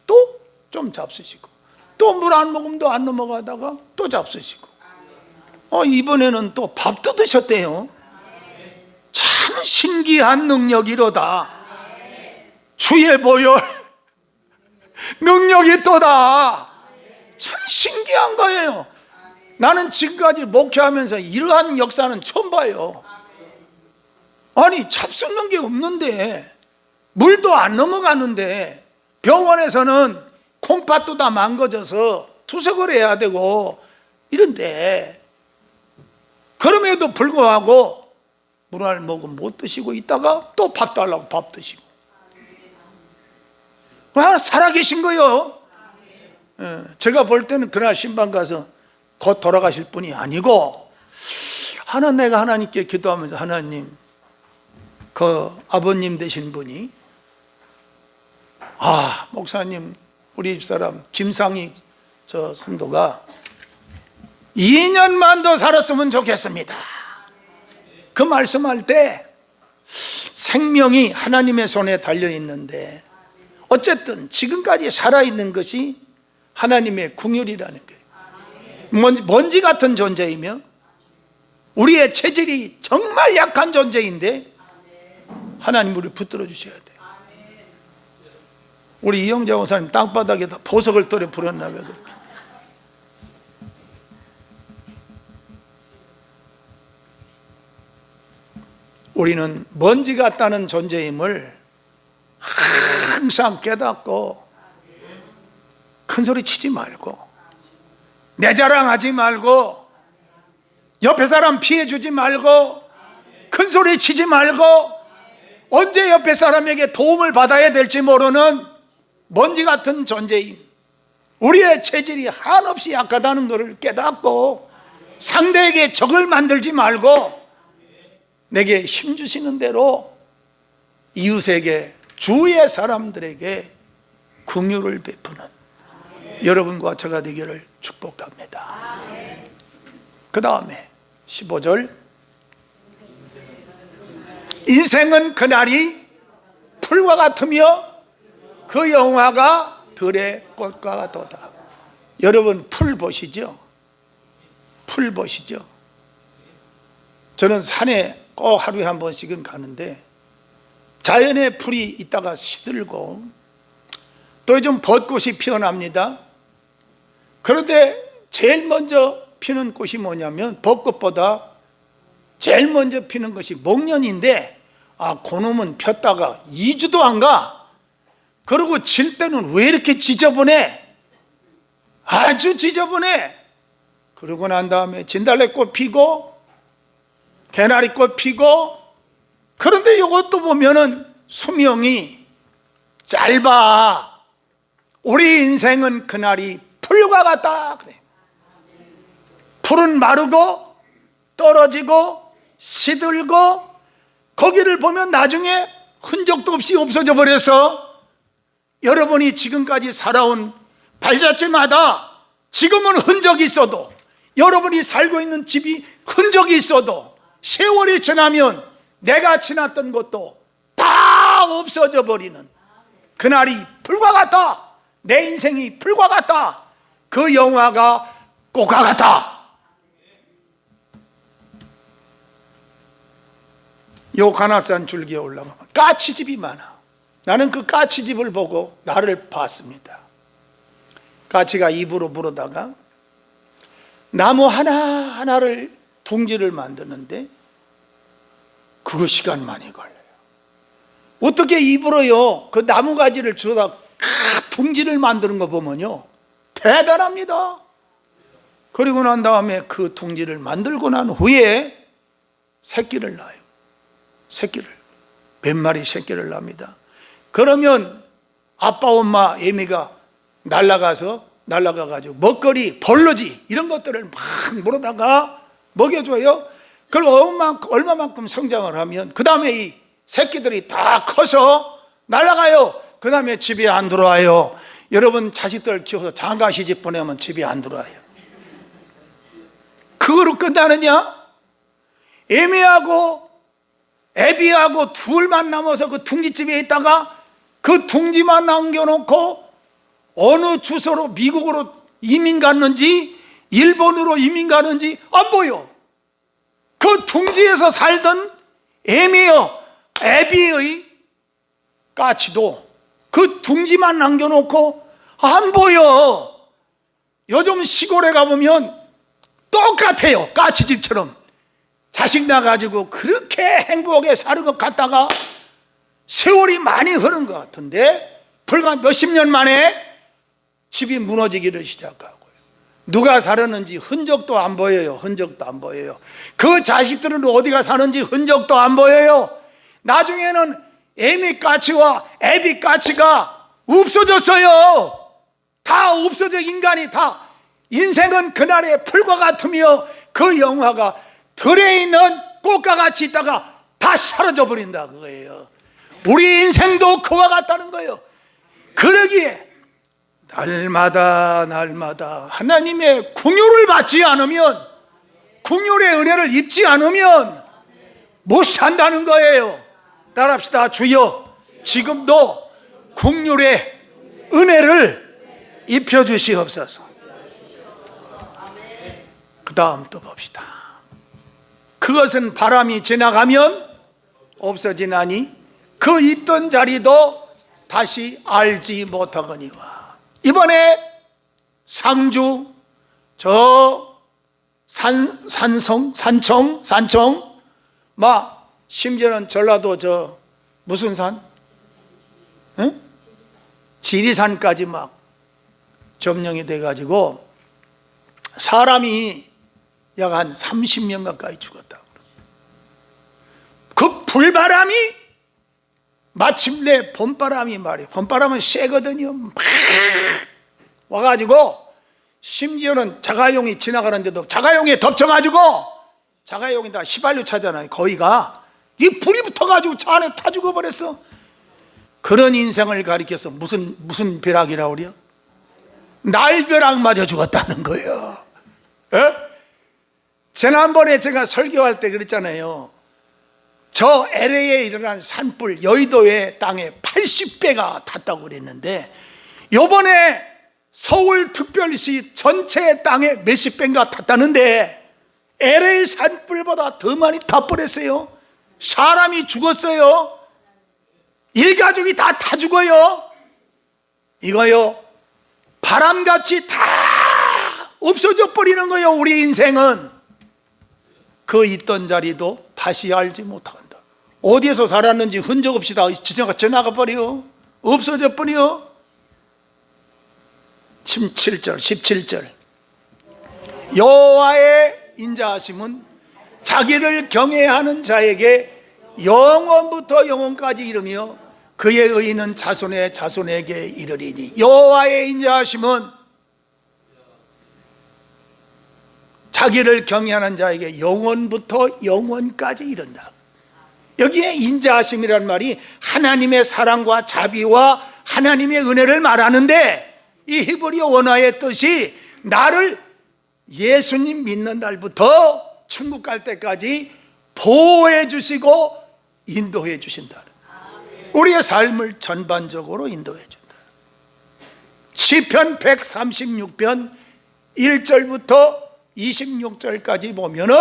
또 좀 잡수시고, 또 물 한 모금도 안 넘어가다가 또 잡수시고, 이번에는 또 밥도 드셨대요. 참 신기한 능력이로다. 주의 보혈 능력이 또다. 참 신기한 거예요. 나는 지금까지 목회하면서 이러한 역사는 처음 봐요. 아니 잡숫는 게 없는데, 물도 안 넘어가는데, 병원에서는 콩팥도 다 망가져서 투석을 해야 되고 이런데, 그럼에도 불구하고 물 먹으면 못 드시고 있다가 또 밥 달라고 밥 드시고. 살아계신 거요. 제가 볼 때는 그날 신방 가서 곧 돌아가실 분이 아니고, 내가 하나님께 기도하면서, 하나님, 그 아버님 되신 분이, 목사님, 우리 집사람 김상희 저 성도가 2년만 더 살았으면 좋겠습니다. 그 말씀할 때 생명이 하나님의 손에 달려있는데, 어쨌든 지금까지 살아있는 것이 하나님의 긍휼이라는 거예요. 먼지 같은 존재이며 우리의 체질이 정말 약한 존재인데 하나님 우리를 붙들어 주셔야 돼요. 우리 이영자 원사님 땅바닥에다 보석을 떨어 불었나 왜 그렇게. 우리는 먼지 같다는 존재임을 항상 깨닫고 큰 소리 치지 말고, 내 자랑하지 말고, 옆에 사람 피해 주지 말고, 큰 소리 치지 말고, 언제 옆에 사람에게 도움을 받아야 될지 모르는 먼지 같은 존재임, 우리의 체질이 한없이 약하다는 것을 깨닫고 상대에게 적을 만들지 말고 내게 힘주시는 대로 이웃에게, 주위의 사람들에게 긍휼을 베푸는 여러분과 저가 되기를 축복합니다. 그 다음에 15절, 인생은 그날이 풀과 같으며 그 영화가 들의 꽃과 같도다. 여러분 풀 보시죠? 풀 보시죠? 저는 산에 꼭 하루에 한 번씩은 가는데, 자연의 풀이 있다가 시들고 또 요즘 벚꽃이 피어납니다. 그런데 제일 먼저 피는 꽃이 뭐냐면, 벚꽃보다 제일 먼저 피는 것이 목련인데, 그놈은 폈다가 2주도 안 가. 그리고 질 때는 왜 이렇게 지저분해? 아주 지저분해. 그러고 난 다음에 진달래꽃 피고 개나리꽃 피고. 그런데 이것도 보면은 수명이 짧아. 우리 인생은 그날이 풀과 같다 그래. 풀은 마르고 떨어지고 시들고, 거기를 보면 나중에 흔적도 없이 없어져 버려서 여러분이 지금까지 살아온 발자취마다 지금은 흔적이 있어도, 여러분이 살고 있는 집이 흔적이 있어도 세월이 지나면 내가 지났던 것도 다 없어져 버리는 그날이 풀과 같다. 내 인생이 풀과 같다. 그 영화가 꽃과 같다. 요 관악산 줄기에 올라가면 까치집이 많아. 나는 그 까치집을 보고 나를 봤습니다. 까치가 입으로 물어다가 나무 하나하나를 둥지를 만드는데 그거 시간 많이 걸려요. 어떻게 입으로요 그 나무 가지를 주워다 둥지를 만드는 거 보면요 대단합니다. 그리고 난 다음에 그 둥지를 만들고 난 후에 새끼를 낳아요. 새끼를, 몇 마리 새끼를 납니다. 그러면 아빠 엄마 애미가 날아가가지고 먹거리, 벌러지 이런 것들을 막 물어다가 먹여줘요. 그리고 얼마만큼 성장을 하면 그 다음에 이 새끼들이 다 커서 날아가요. 그 다음에 집에 안 들어와요. 여러분 자식들 키워서 장가 시집 보내면 집에 안 들어와요. 그거로 끝나느냐? 애미하고 애비하고 둘만 남아서 그 둥지집에 있다가 그 둥지만 남겨놓고 어느 주소로 미국으로 이민 갔는지 일본으로 이민 가는지 안 보여. 그 둥지에서 살던 애비의 까치도 그 둥지만 남겨놓고 안 보여. 요즘 시골에 가보면 똑같아요. 까치집처럼 자식 낳아가지고 그렇게 행복하게 사는 것 같다가 세월이 많이 흐른 것 같은데 불과 몇십 년 만에 집이 무너지기를 시작하고요. 누가 살았는지 흔적도 안 보여요. 흔적도 안 보여요. 그 자식들은 어디가 사는지 흔적도 안 보여요. 나중에는 애미까치와 애비까치가 없어졌어요. 다 없어져. 인간이 다. 인생은 그날의 풀과 같으며 그 영화가 들에 있는 꽃과 같이 있다가 다 사라져 버린다 그거예요. 우리 인생도 그와 같다는 거예요. 그러기에 날마다 하나님의 긍휼을 받지 않으면, 긍휼의 은혜를 입지 않으면 못 산다는 거예요. 따라합시다. 주여 지금도 긍휼의 은혜를 입혀주시옵소서. 그 다음 또 봅시다. 그것은 바람이 지나가면 없어지나니 그 있던 자리도 다시 알지 못하거니와. 이번에 상주 저 산청 막 심지어는 전라도 저 무슨 산? 응? 지리산까지 막 점령이 돼가지고 사람이 약 한 30명 가까이 죽었다고. 그 불바람이 마침내 봄바람이 말이에요. 봄바람은 세거든요. 막 와가지고 심지어는 자가용이 지나가는데도 자가용에 덮쳐가지고, 자가용이 다 휘발유 차잖아요. 거기가 이 불이 붙어가지고 차 안에 타 죽어버렸어. 그런 인생을 가리켜서 무슨 벼락이라고 그래요? 날벼락 맞아 죽었다는 거예요. 에? 지난번에 제가 설교할 때 그랬잖아요. 저 LA에 일어난 산불, 여의도의 땅에 80배가 탔다고 그랬는데 이번에 서울특별시 전체 땅에 몇십 배인가 탔다는데 LA 산불보다 더 많이 타버렸어요. 사람이 죽었어요. 일가족이 다 타 죽어요. 이거요, 바람같이 다 없어져 버리는 거예요. 우리 인생은 그 있던 자리도 다시 알지 못한다. 어디에서 살았는지 흔적 없이 다 지나가 버려. 없어져 버려. 17절 여호와의 인자하심은 자기를 경외하는 자에게 영원부터 영원까지 이르며 그의 의인은 자손의 자손에게 이르리니. 여호와의 인자하심은 자기를 경외하는 자에게 영원부터 영원까지 이른다. 여기에 인자하심이란 말이 하나님의 사랑과 자비와 하나님의 은혜를 말하는데, 이 히브리어 원어의 뜻이 나를 예수님 믿는 날부터 천국 갈 때까지 보호해 주시고 인도해 주신다. 우리의 삶을 전반적으로 인도해 준다. 시편 136편 1절부터 26절까지 보면은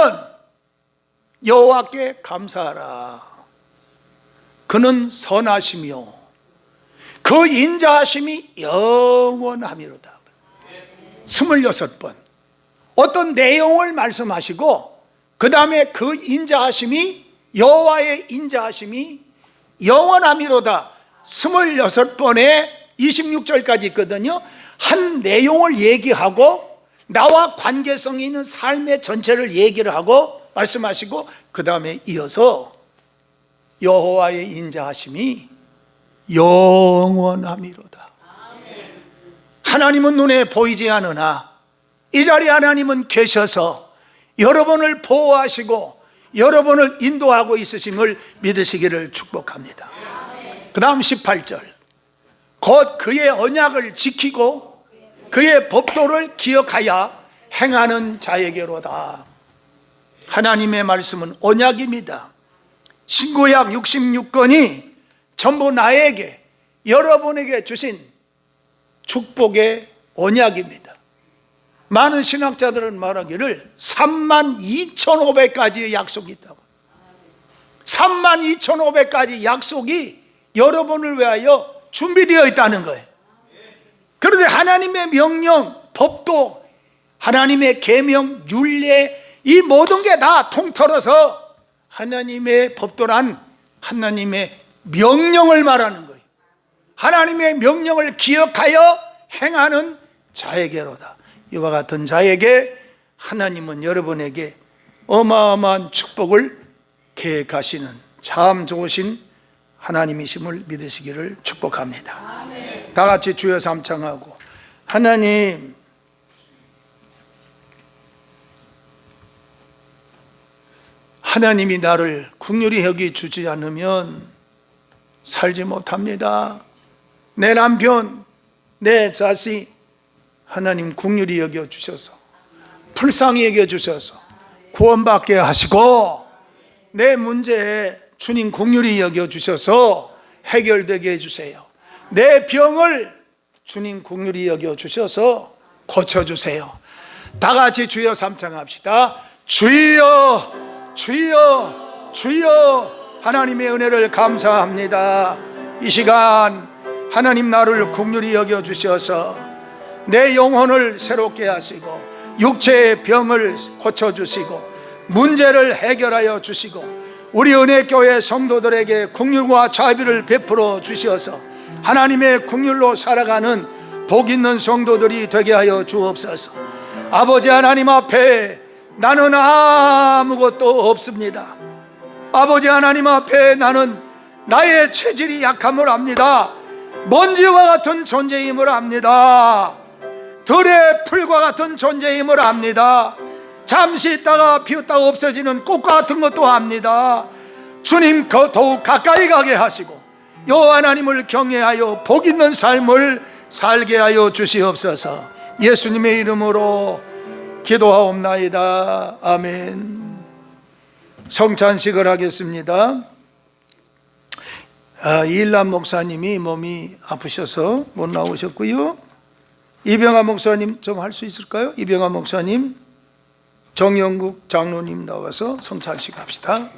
여호와께 감사하라. 그는 선하시며 그 인자하심이 영원하미로다. 26번 어떤 내용을 말씀하시고 그 다음에 그 인자하심이, 여호와의 인자하심이 영원하미로다 26번에 26절까지 있거든요. 한 내용을 얘기하고 나와 관계성이 있는 삶의 전체를 얘기를 하고 말씀하시고 그 다음에 이어서 여호와의 인자하심이 영원하미로다. 하나님은 눈에 보이지 않으나 이 자리에 하나님은 계셔서 여러분을 보호하시고 여러분을 인도하고 있으심을 믿으시기를 축복합니다. 그 다음 18절 곧 그의 언약을 지키고 그의 법도를 기억하여 행하는 자에게로다. 하나님의 말씀은 언약입니다. 신구약 66권이 전부 나에게, 여러분에게 주신 축복의 언약입니다. 많은 신학자들은 말하기를 32,500가지의 약속이 있다고. 32,500가지 약속이 여러분을 위하여 준비되어 있다는 거예요. 그런데 하나님의 명령, 법도, 하나님의 계명, 율례, 이 모든 게 다 통틀어서 하나님의 법도란 하나님의 명령을 말하는 거예요. 하나님의 명령을 기억하여 행하는 자에게로다. 이와 같은 자에게 하나님은 여러분에게 어마어마한 축복을 계획하시는 참 좋으신 하나님이심을 믿으시기를 축복합니다. 아멘. 다 같이 주여 삼창하고, 하나님, 하나님이 나를 긍휼히 여기 주지 않으면 살지 못합니다. 내 남편, 내 자식, 하나님 긍휼히 여겨 주셔서 불쌍히 여겨 주셔서 구원받게 하시고, 내 문제에 주님 긍휼히 여겨 주셔서 해결되게 해주세요. 내 병을 주님 긍휼히 여겨 주셔서 고쳐주세요. 다 같이 주여 삼창합시다. 주여, 주여, 주여. 하나님의 은혜를 감사합니다. 이 시간 하나님 나를 긍휼히 여겨 주셔서 내 영혼을 새롭게 하시고 육체의 병을 고쳐주시고 문제를 해결하여 주시고 우리 은혜교회 성도들에게 긍휼과 자비를 베풀어 주셔서 하나님의 긍휼로 살아가는 복 있는 성도들이 되게 하여 주옵소서. 아버지 하나님 앞에 나는 아무것도 없습니다. 아버지 하나님 앞에 나는 나의 체질이 약함을 압니다. 먼지와 같은 존재임을 압니다. 들의 풀과 같은 존재임을 압니다. 잠시 있다가 비었다가 없어지는 꽃과 같은 것도 압니다. 주님 더욱 가까이 가게 하시고 여호와 하나님을 경외하여 복 있는 삶을 살게 하여 주시옵소서. 예수님의 이름으로 기도하옵나이다. 아멘. 성찬식을 하겠습니다. 이일남 목사님이 몸이 아프셔서 못 나오셨고요. 이병하 목사님 좀 할 수 있을까요? 이병하 목사님, 정영국 장로님 나와서 성찬식 합시다.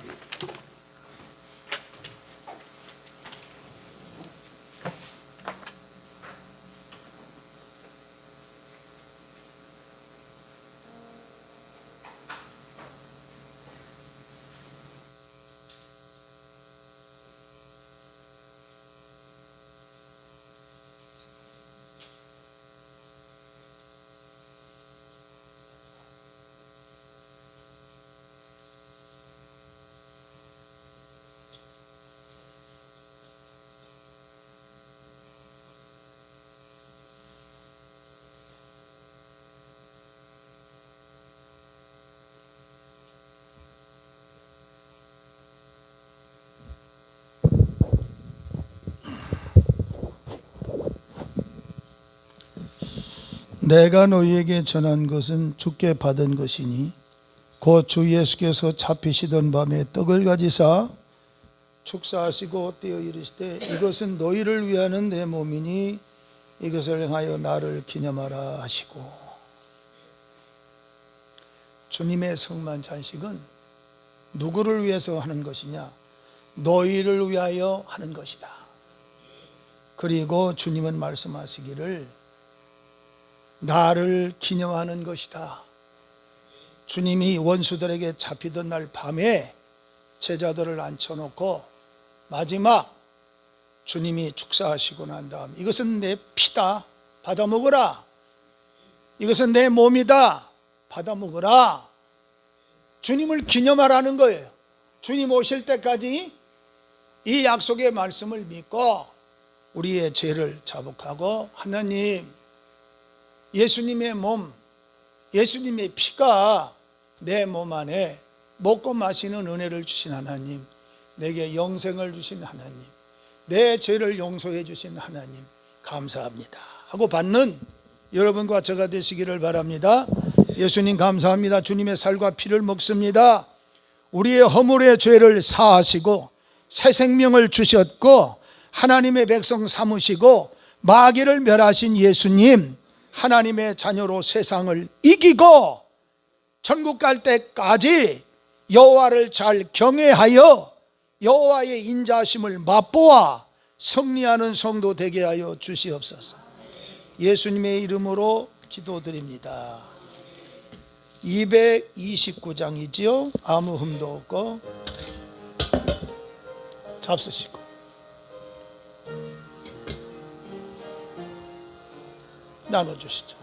내가 너희에게 전한 것은 주께 받은 것이니 곧 주 예수께서 잡히시던 밤에 떡을 가지사 축사하시고 떼어 이르시되 이것은 너희를 위하는 내 몸이니 이것을 행하여 나를 기념하라 하시고. 주님의 성만찬식은 누구를 위해서 하는 것이냐? 너희를 위하여 하는 것이다. 그리고 주님은 말씀하시기를 나를 기념하는 것이다. 주님이 원수들에게 잡히던 날 밤에 제자들을 앉혀놓고 마지막 주님이 축사하시고 난 다음 이것은 내 피다, 받아 먹으라. 이것은 내 몸이다, 받아 먹으라. 주님을 기념하라는 거예요. 주님 오실 때까지 이 약속의 말씀을 믿고 우리의 죄를 자복하고 하나님, 예수님의 몸, 예수님의 피가 내 몸 안에 먹고 마시는 은혜를 주신 하나님, 내게 영생을 주신 하나님, 내 죄를 용서해 주신 하나님 감사합니다 하고 받는 여러분과 저가 되시기를 바랍니다. 예수님 감사합니다. 주님의 살과 피를 먹습니다. 우리의 허물의 죄를 사하시고 새 생명을 주셨고 하나님의 백성 삼으시고 마귀를 멸하신 예수님, 하나님의 자녀로 세상을 이기고 천국 갈 때까지 여호와를 잘 경외하여 여호와의 인자하심을 맛보아 승리하는 성도 되게 하여 주시옵소서. 예수님의 이름으로 기도드립니다. 229장이지요. 아무 흠도 없고 잡수시고 나눠주시죠.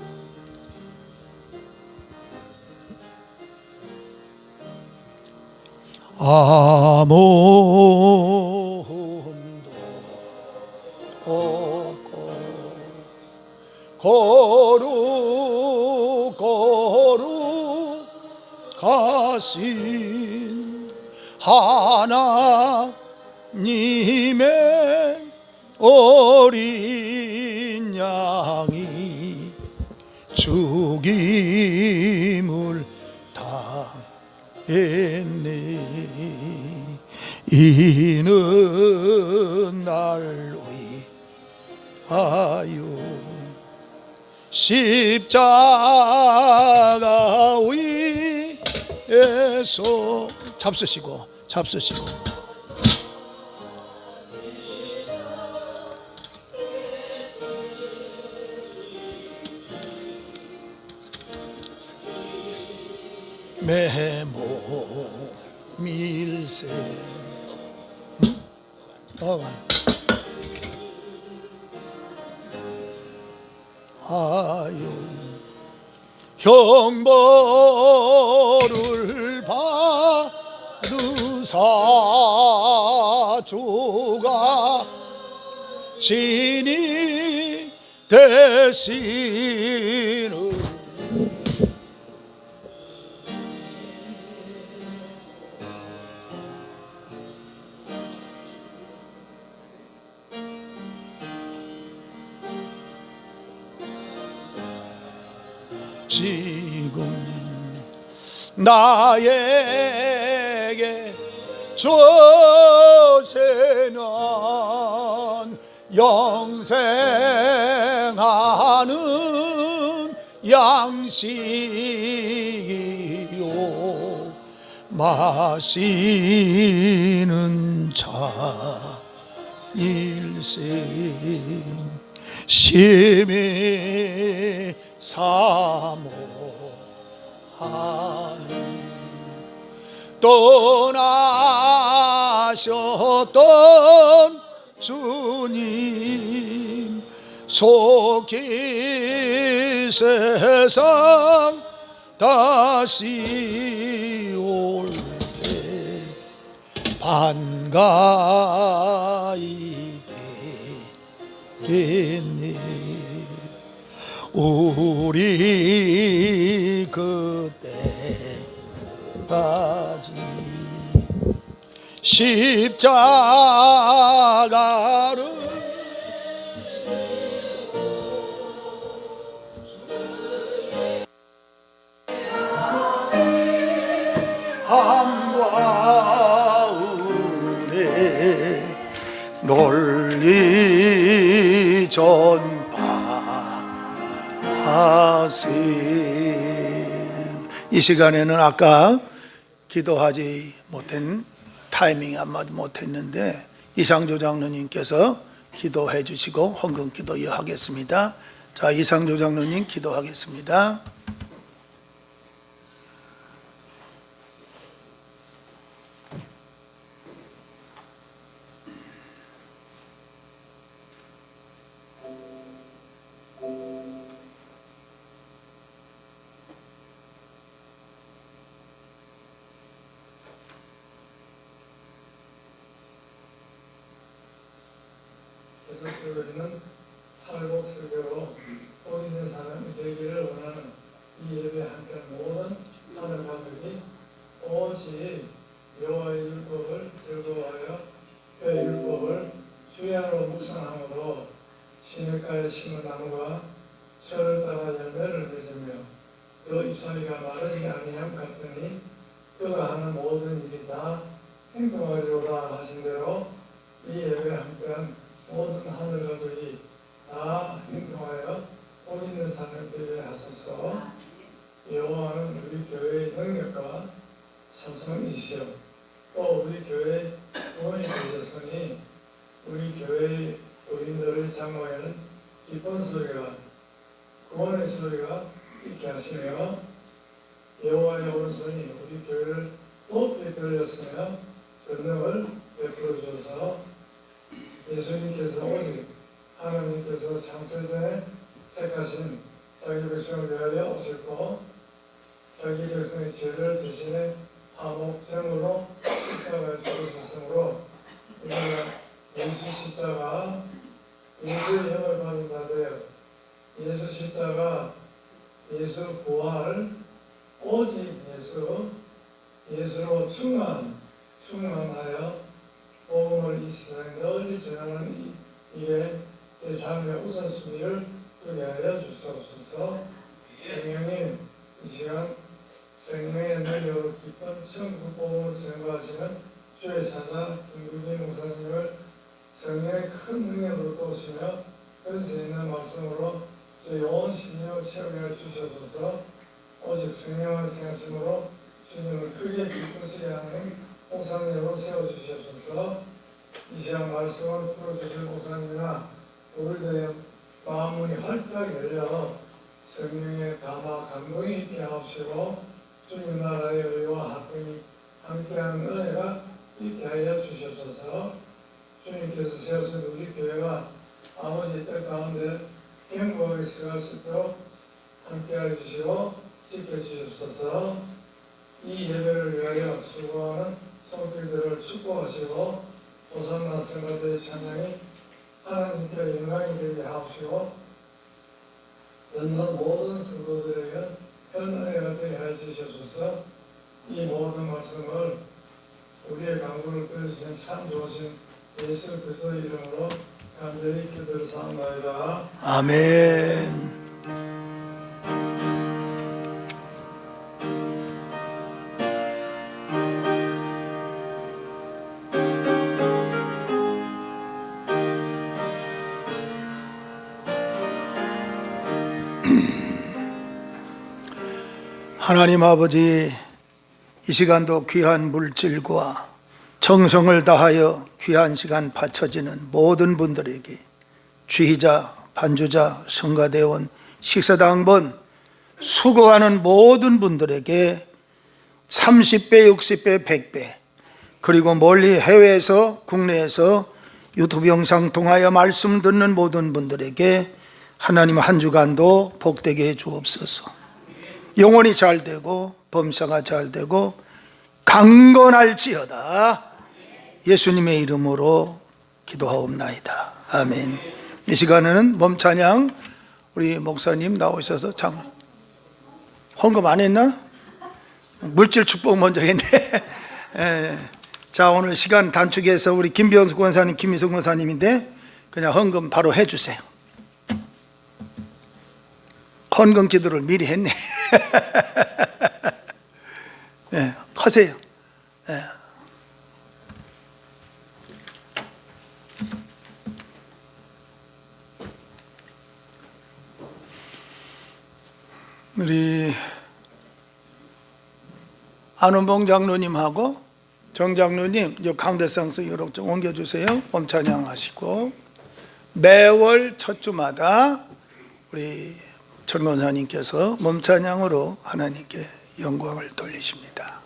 아무 흠도 없고 거룩하신 하나님의 어린 양이 죽임을 당했네. 이는 날 위하여 십자가 위에서 잡수시고 메모 밀세 하여 형벌을 받으사 주가 진이 되시는 지금 나에게 주시는 영생하는 양식이요 마시는 차 일생 심히 사모하는 떠나셨던 주님 속히 세상 다시 올 때 반가이 뵙네. 우리 그때까지 십자가를 함과 은혜 널리 전파하세. 이 시간에는 아까 기도하지 못한 타이밍이 안 맞지 못했는데 이상조 장로님께서 기도해 주시고 헌금 기도 이어하겠습니다. 자, 이상조 장로님 기도하겠습니다. 계속되어지는 팔복 설교로 복 있는 사람이 되기를 원하는 이 예배 함께한 모든 하늘 가족이 오직 여호와의 율법을 즐거워하여 그의 율법을 주야로 묵상함으로 시냇가에 심은 나무가 철을 따라 열매를 맺으며 그 잎사귀가 마르지 아니함 같으니 그가 하는 모든 일이 다 행동하리로다 하신 대로 이 예배 함께한 모든 하늘 가족이 다 행동하여 복 있는 삶을 되게 하소서. 여호와는 우리 교회의 능력과 찬송이시여 또 우리 교회의 구원이 되셨으니 우리 교회의 의인들을 장로에는 기쁜 소리가 구원의 소리가 있게 하시며 여호와의 오른손이 우리 교회를 높이 들렸으며 권능을 베풀어 주셔서 예수님께서 오직 하나님께서 창세전에 택하신 자기 백성을 위하여 오셨고 자기 백성의 죄를 대신에 화목제물로 십자가에 죽으셨으므로 우리가 예수 십자가 예수의 형을 받은 자들 예수 십자가 예수 부활 오직 예수로 충만하여 복음을 이 세상에 널리 전하는 이게 제 삶의 우선순위를 두게 하여 주시옵소서. 성령님 이 시간 생명의 능력으로 깊은 천국 복음을 전가하시는 주의 사자 김국인 목사님을 성령의 큰 능력으로 도우시며 근세 있는 말씀으로 저희 온 심령을 채우게 해 주셔서 오직 성령을 생하심으로 주님을 크게 기쁘시게 하는 목사님으로 세워주시옵소서. 이 시간 말씀을 풀어주실 목사님이나 우리들의 마음문이 활짝 열려 성령의 감화 감동이 있게 하옵시고 주님 나라의 의와 합병이 함께하는 은혜가 있게 하여 주시옵소서. 주님께서 세우신 우리 교회가 아버지 뜻 가운데 행복하게 생활할 수 있도록 함께하여 주시고 지켜주시옵소서. 이 예배를 위하여 수고하는 손길들을 축복하시고 호산나 성가대의 찬양이 하나님께 영광이 되게 하옵시고 듣는 모든 성도들에게 큰 은혜가 되게 하여 주시옵소서. 이 모든 말씀을 우리의 간구를 들으시는 참 좋으신 예수 그리스도의 이름으로 간절히 기도를 사옵나이다. 아멘. 하나님 아버지, 이 시간도 귀한 물질과 정성을 다하여 귀한 시간 바쳐지는 모든 분들에게 주의자, 반주자, 성가대원, 식사당번 수고하는 모든 분들에게 30배, 60배, 100배 그리고 멀리 해외에서 국내에서 유튜브 영상 통하여 말씀 듣는 모든 분들에게 하나님 한 주간도 복되게 해 주옵소서. 영혼이 잘 되고 범사가 잘 되고 강건할지어다. 예수님의 이름으로 기도하옵나이다. 아멘. 이 시간에는 몸찬양 우리 목사님 나오셔서 참 헌금 안 했나? 물질 축복 먼저 했네. 자, 오늘 시간 단축해서 우리 김병수 권사님, 김희성 권사님인데 그냥 헌금 바로 해주세요. 헌금 기도를 미리 했네. 네, 하세요. 네. 우리 안원봉 장로님하고 정 장로님 요 강대상서 유럽 좀 옮겨주세요. 몸찬양 하시고 매월 첫 주마다 우리 전 권사님께서 몸찬양으로 하나님께 영광을 돌리십니다.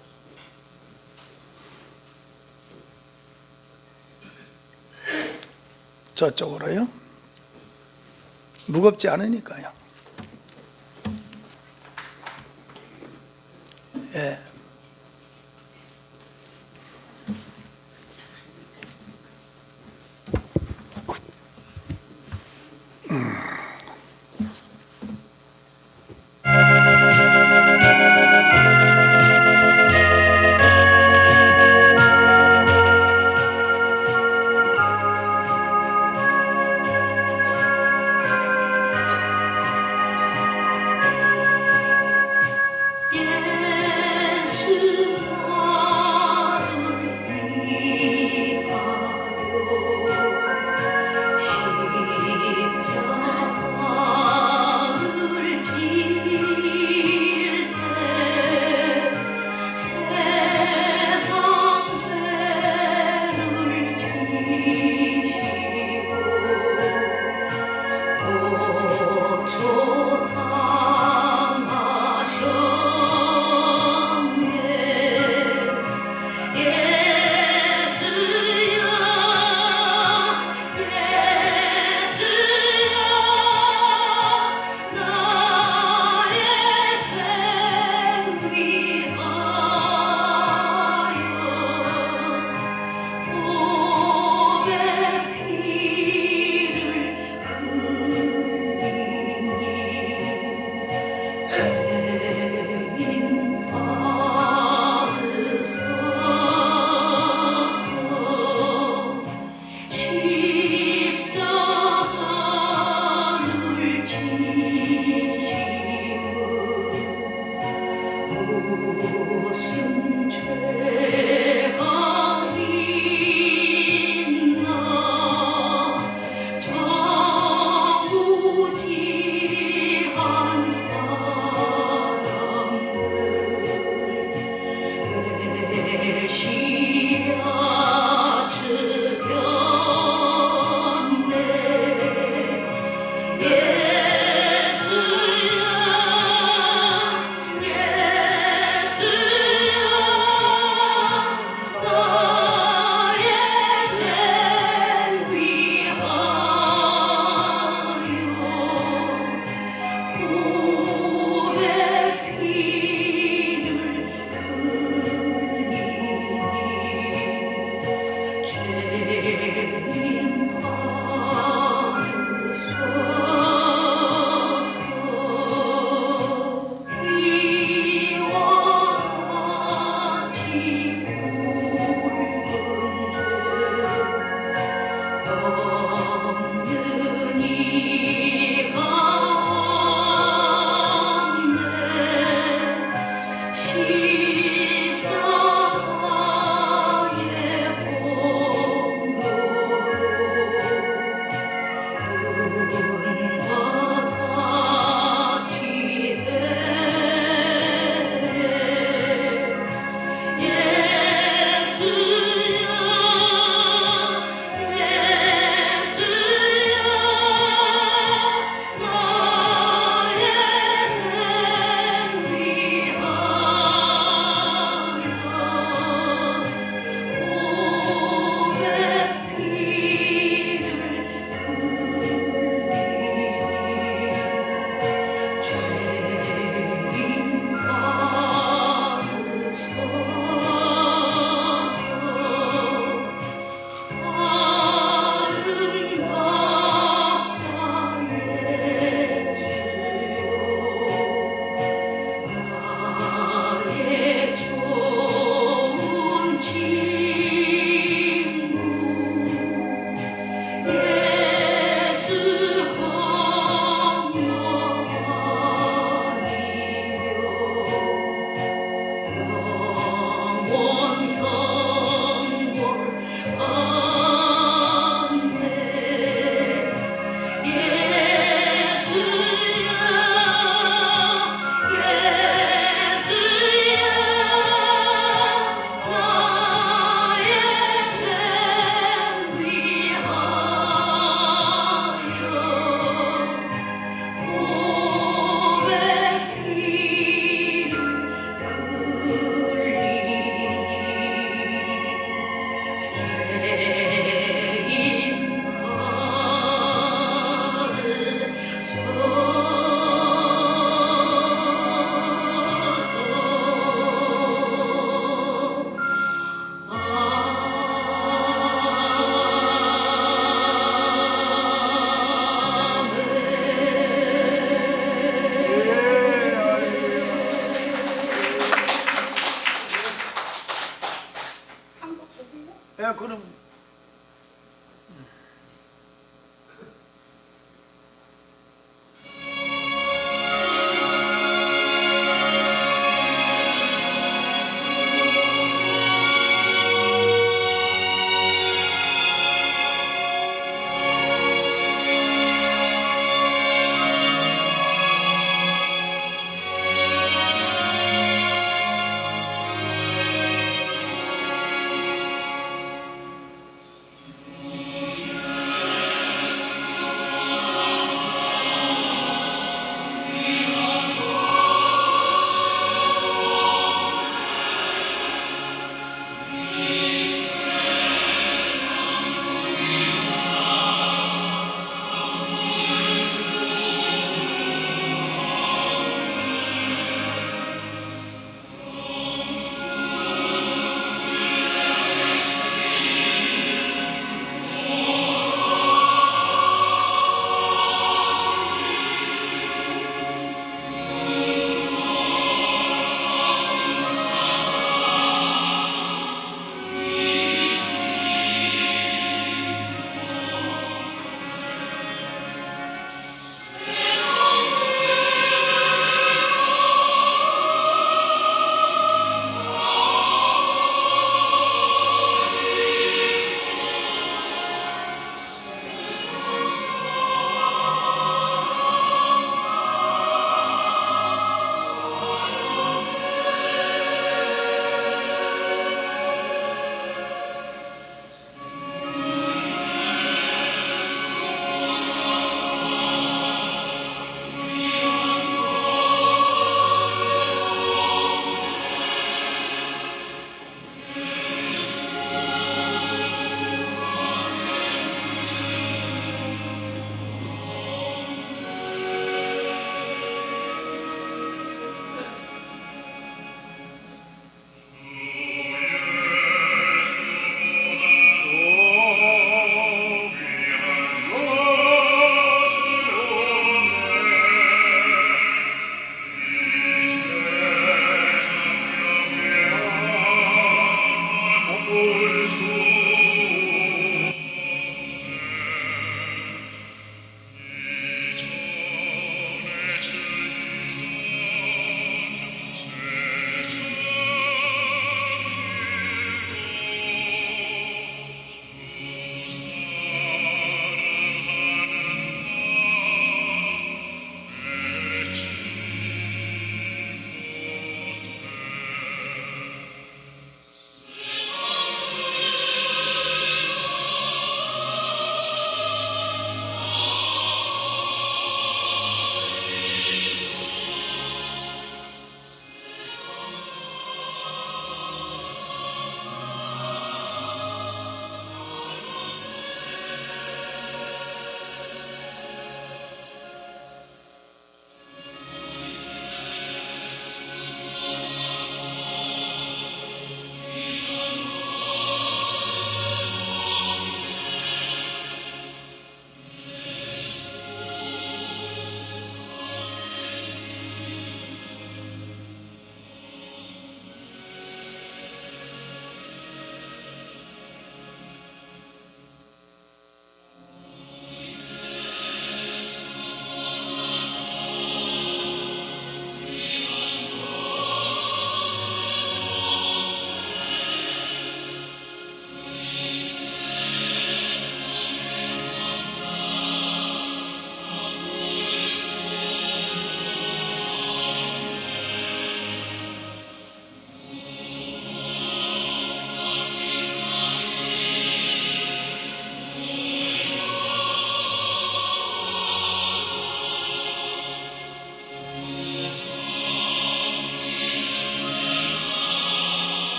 저쪽으로요. 무겁지 않으니까요. 예.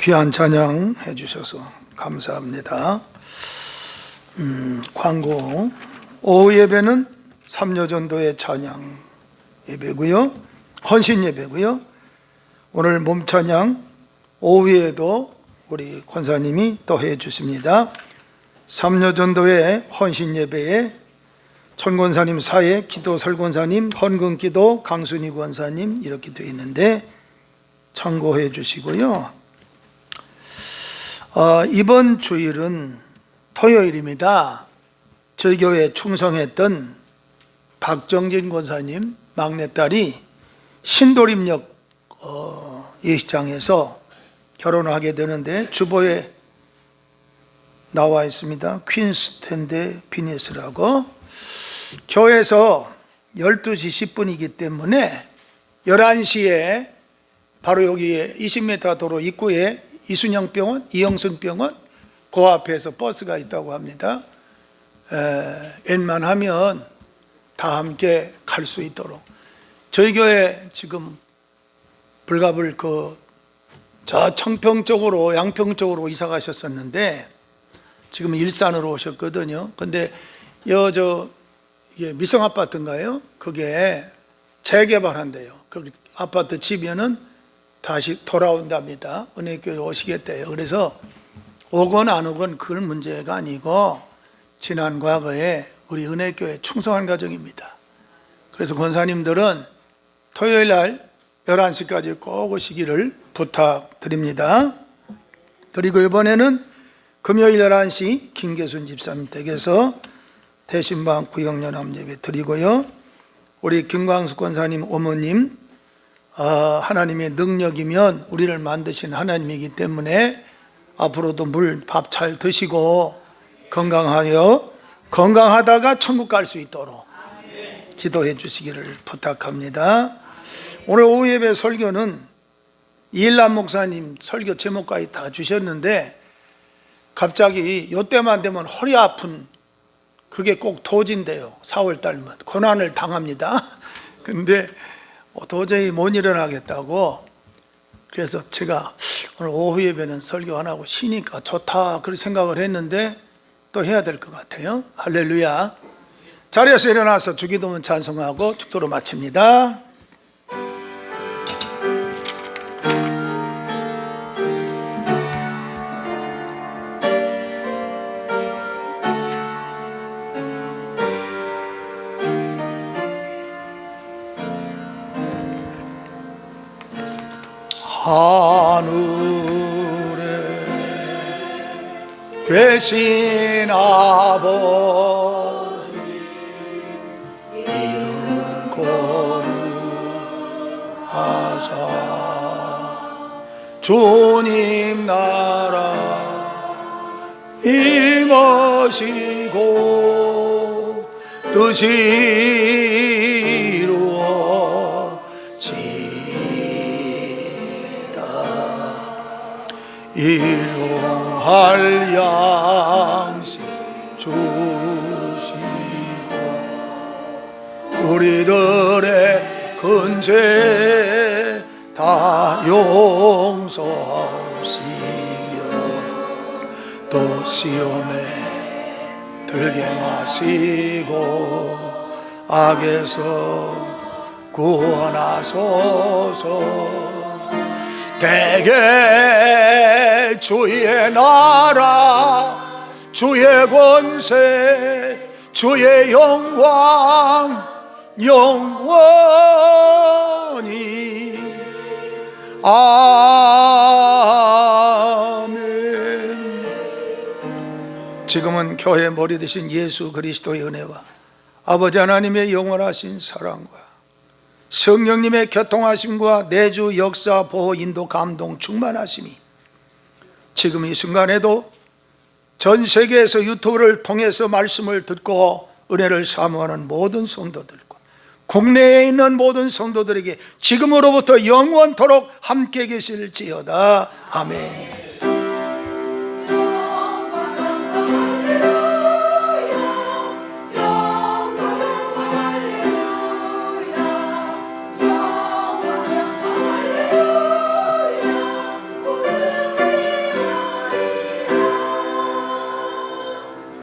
귀한 찬양 해주셔서 감사합니다. 광고. 오후 예배는 삼려전도의 찬양 예배고요, 헌신 예배고요. 오늘 몸 찬양 오후에도 우리 권사님이 또 해주십니다. 삼려전도의 헌신 예배에 천 권사님 사회, 기도 설 권사님, 헌금기도 강순희 권사님 이렇게 되어 있는데 참고해 주시고요. 이번 주일은 토요일입니다. 저희 교회에 충성했던 박정진 권사님 막내딸이 신도림역 예식장에서 결혼을 하게 되는데 주보에 나와 있습니다. 퀸스탠드 비니스라고. 교회에서 12시 10분이기 때문에 11시에 바로 여기에 20m 도로 입구에 이순영병원, 이영순병원 그 앞에서 버스가 있다고 합니다. 웬만하면 다 함께 갈 수 있도록. 저희 교회 지금 불갑을 저 청평 쪽으로, 양평 쪽으로 이사 가셨었는데 지금 일산으로 오셨거든요. 근데 이게 미성 아파트인가요? 그게 재개발한대요. 그 아파트 지면은 다시 돌아온답니다. 은혜교회 오시겠대요. 그래서 오건 안 오건 그건 문제가 아니고 지난 과거에 우리 은혜교회 충성한 가정입니다. 그래서 권사님들은 토요일 날 11시까지 꼭 오시기를 부탁드립니다. 그리고 이번에는 금요일 11시 김계순 집사님 댁에서 대신방 구역연합 예배 드리고요. 우리 김광숙 권사님 어머님, 하나님의 능력이면 우리를 만드신 하나님이기 때문에 앞으로도 밥 잘 드시고 건강하다가 천국 갈 수 있도록 기도해 주시기를 부탁합니다. 오늘 오후 예배 설교는 이일남 목사님 설교 제목까지 다 주셨는데 갑자기 이때만 되면 허리 아픈 그게 꼭 도진대요. 4월 달면 고난을 당합니다. 근데 도저히 못 일어나겠다고, 그래서 제가 오늘 오후 예배는 설교 안 하고 쉬니까 좋다 그렇게 생각을 했는데 또 해야 될 것 같아요. 할렐루야. 자리에서 일어나서 주기도문 찬송하고 축도로 마칩니다. 하늘에 계신 아버지 이름 거룩하사 주님 나라 임하시고 뜻이 일용할 양식 주시고 우리들의 근죄 다 용서하시며 또 시험에 들게 마시고 악에서 구원하소서. 대개 주의 나라 주의 권세 주의 영광 영원히 아멘. 지금은 교회 머리 되신 예수 그리스도의 은혜와 아버지 하나님의 영원하신 사랑과 성령님의 교통하심과 내주 역사 보호 인도 감동 충만하심이 지금 이 순간에도 전 세계에서 유튜브를 통해서 말씀을 듣고 은혜를 사모하는 모든 성도들과 국내에 있는 모든 성도들에게 지금으로부터 영원토록 함께 계실지어다. 아멘.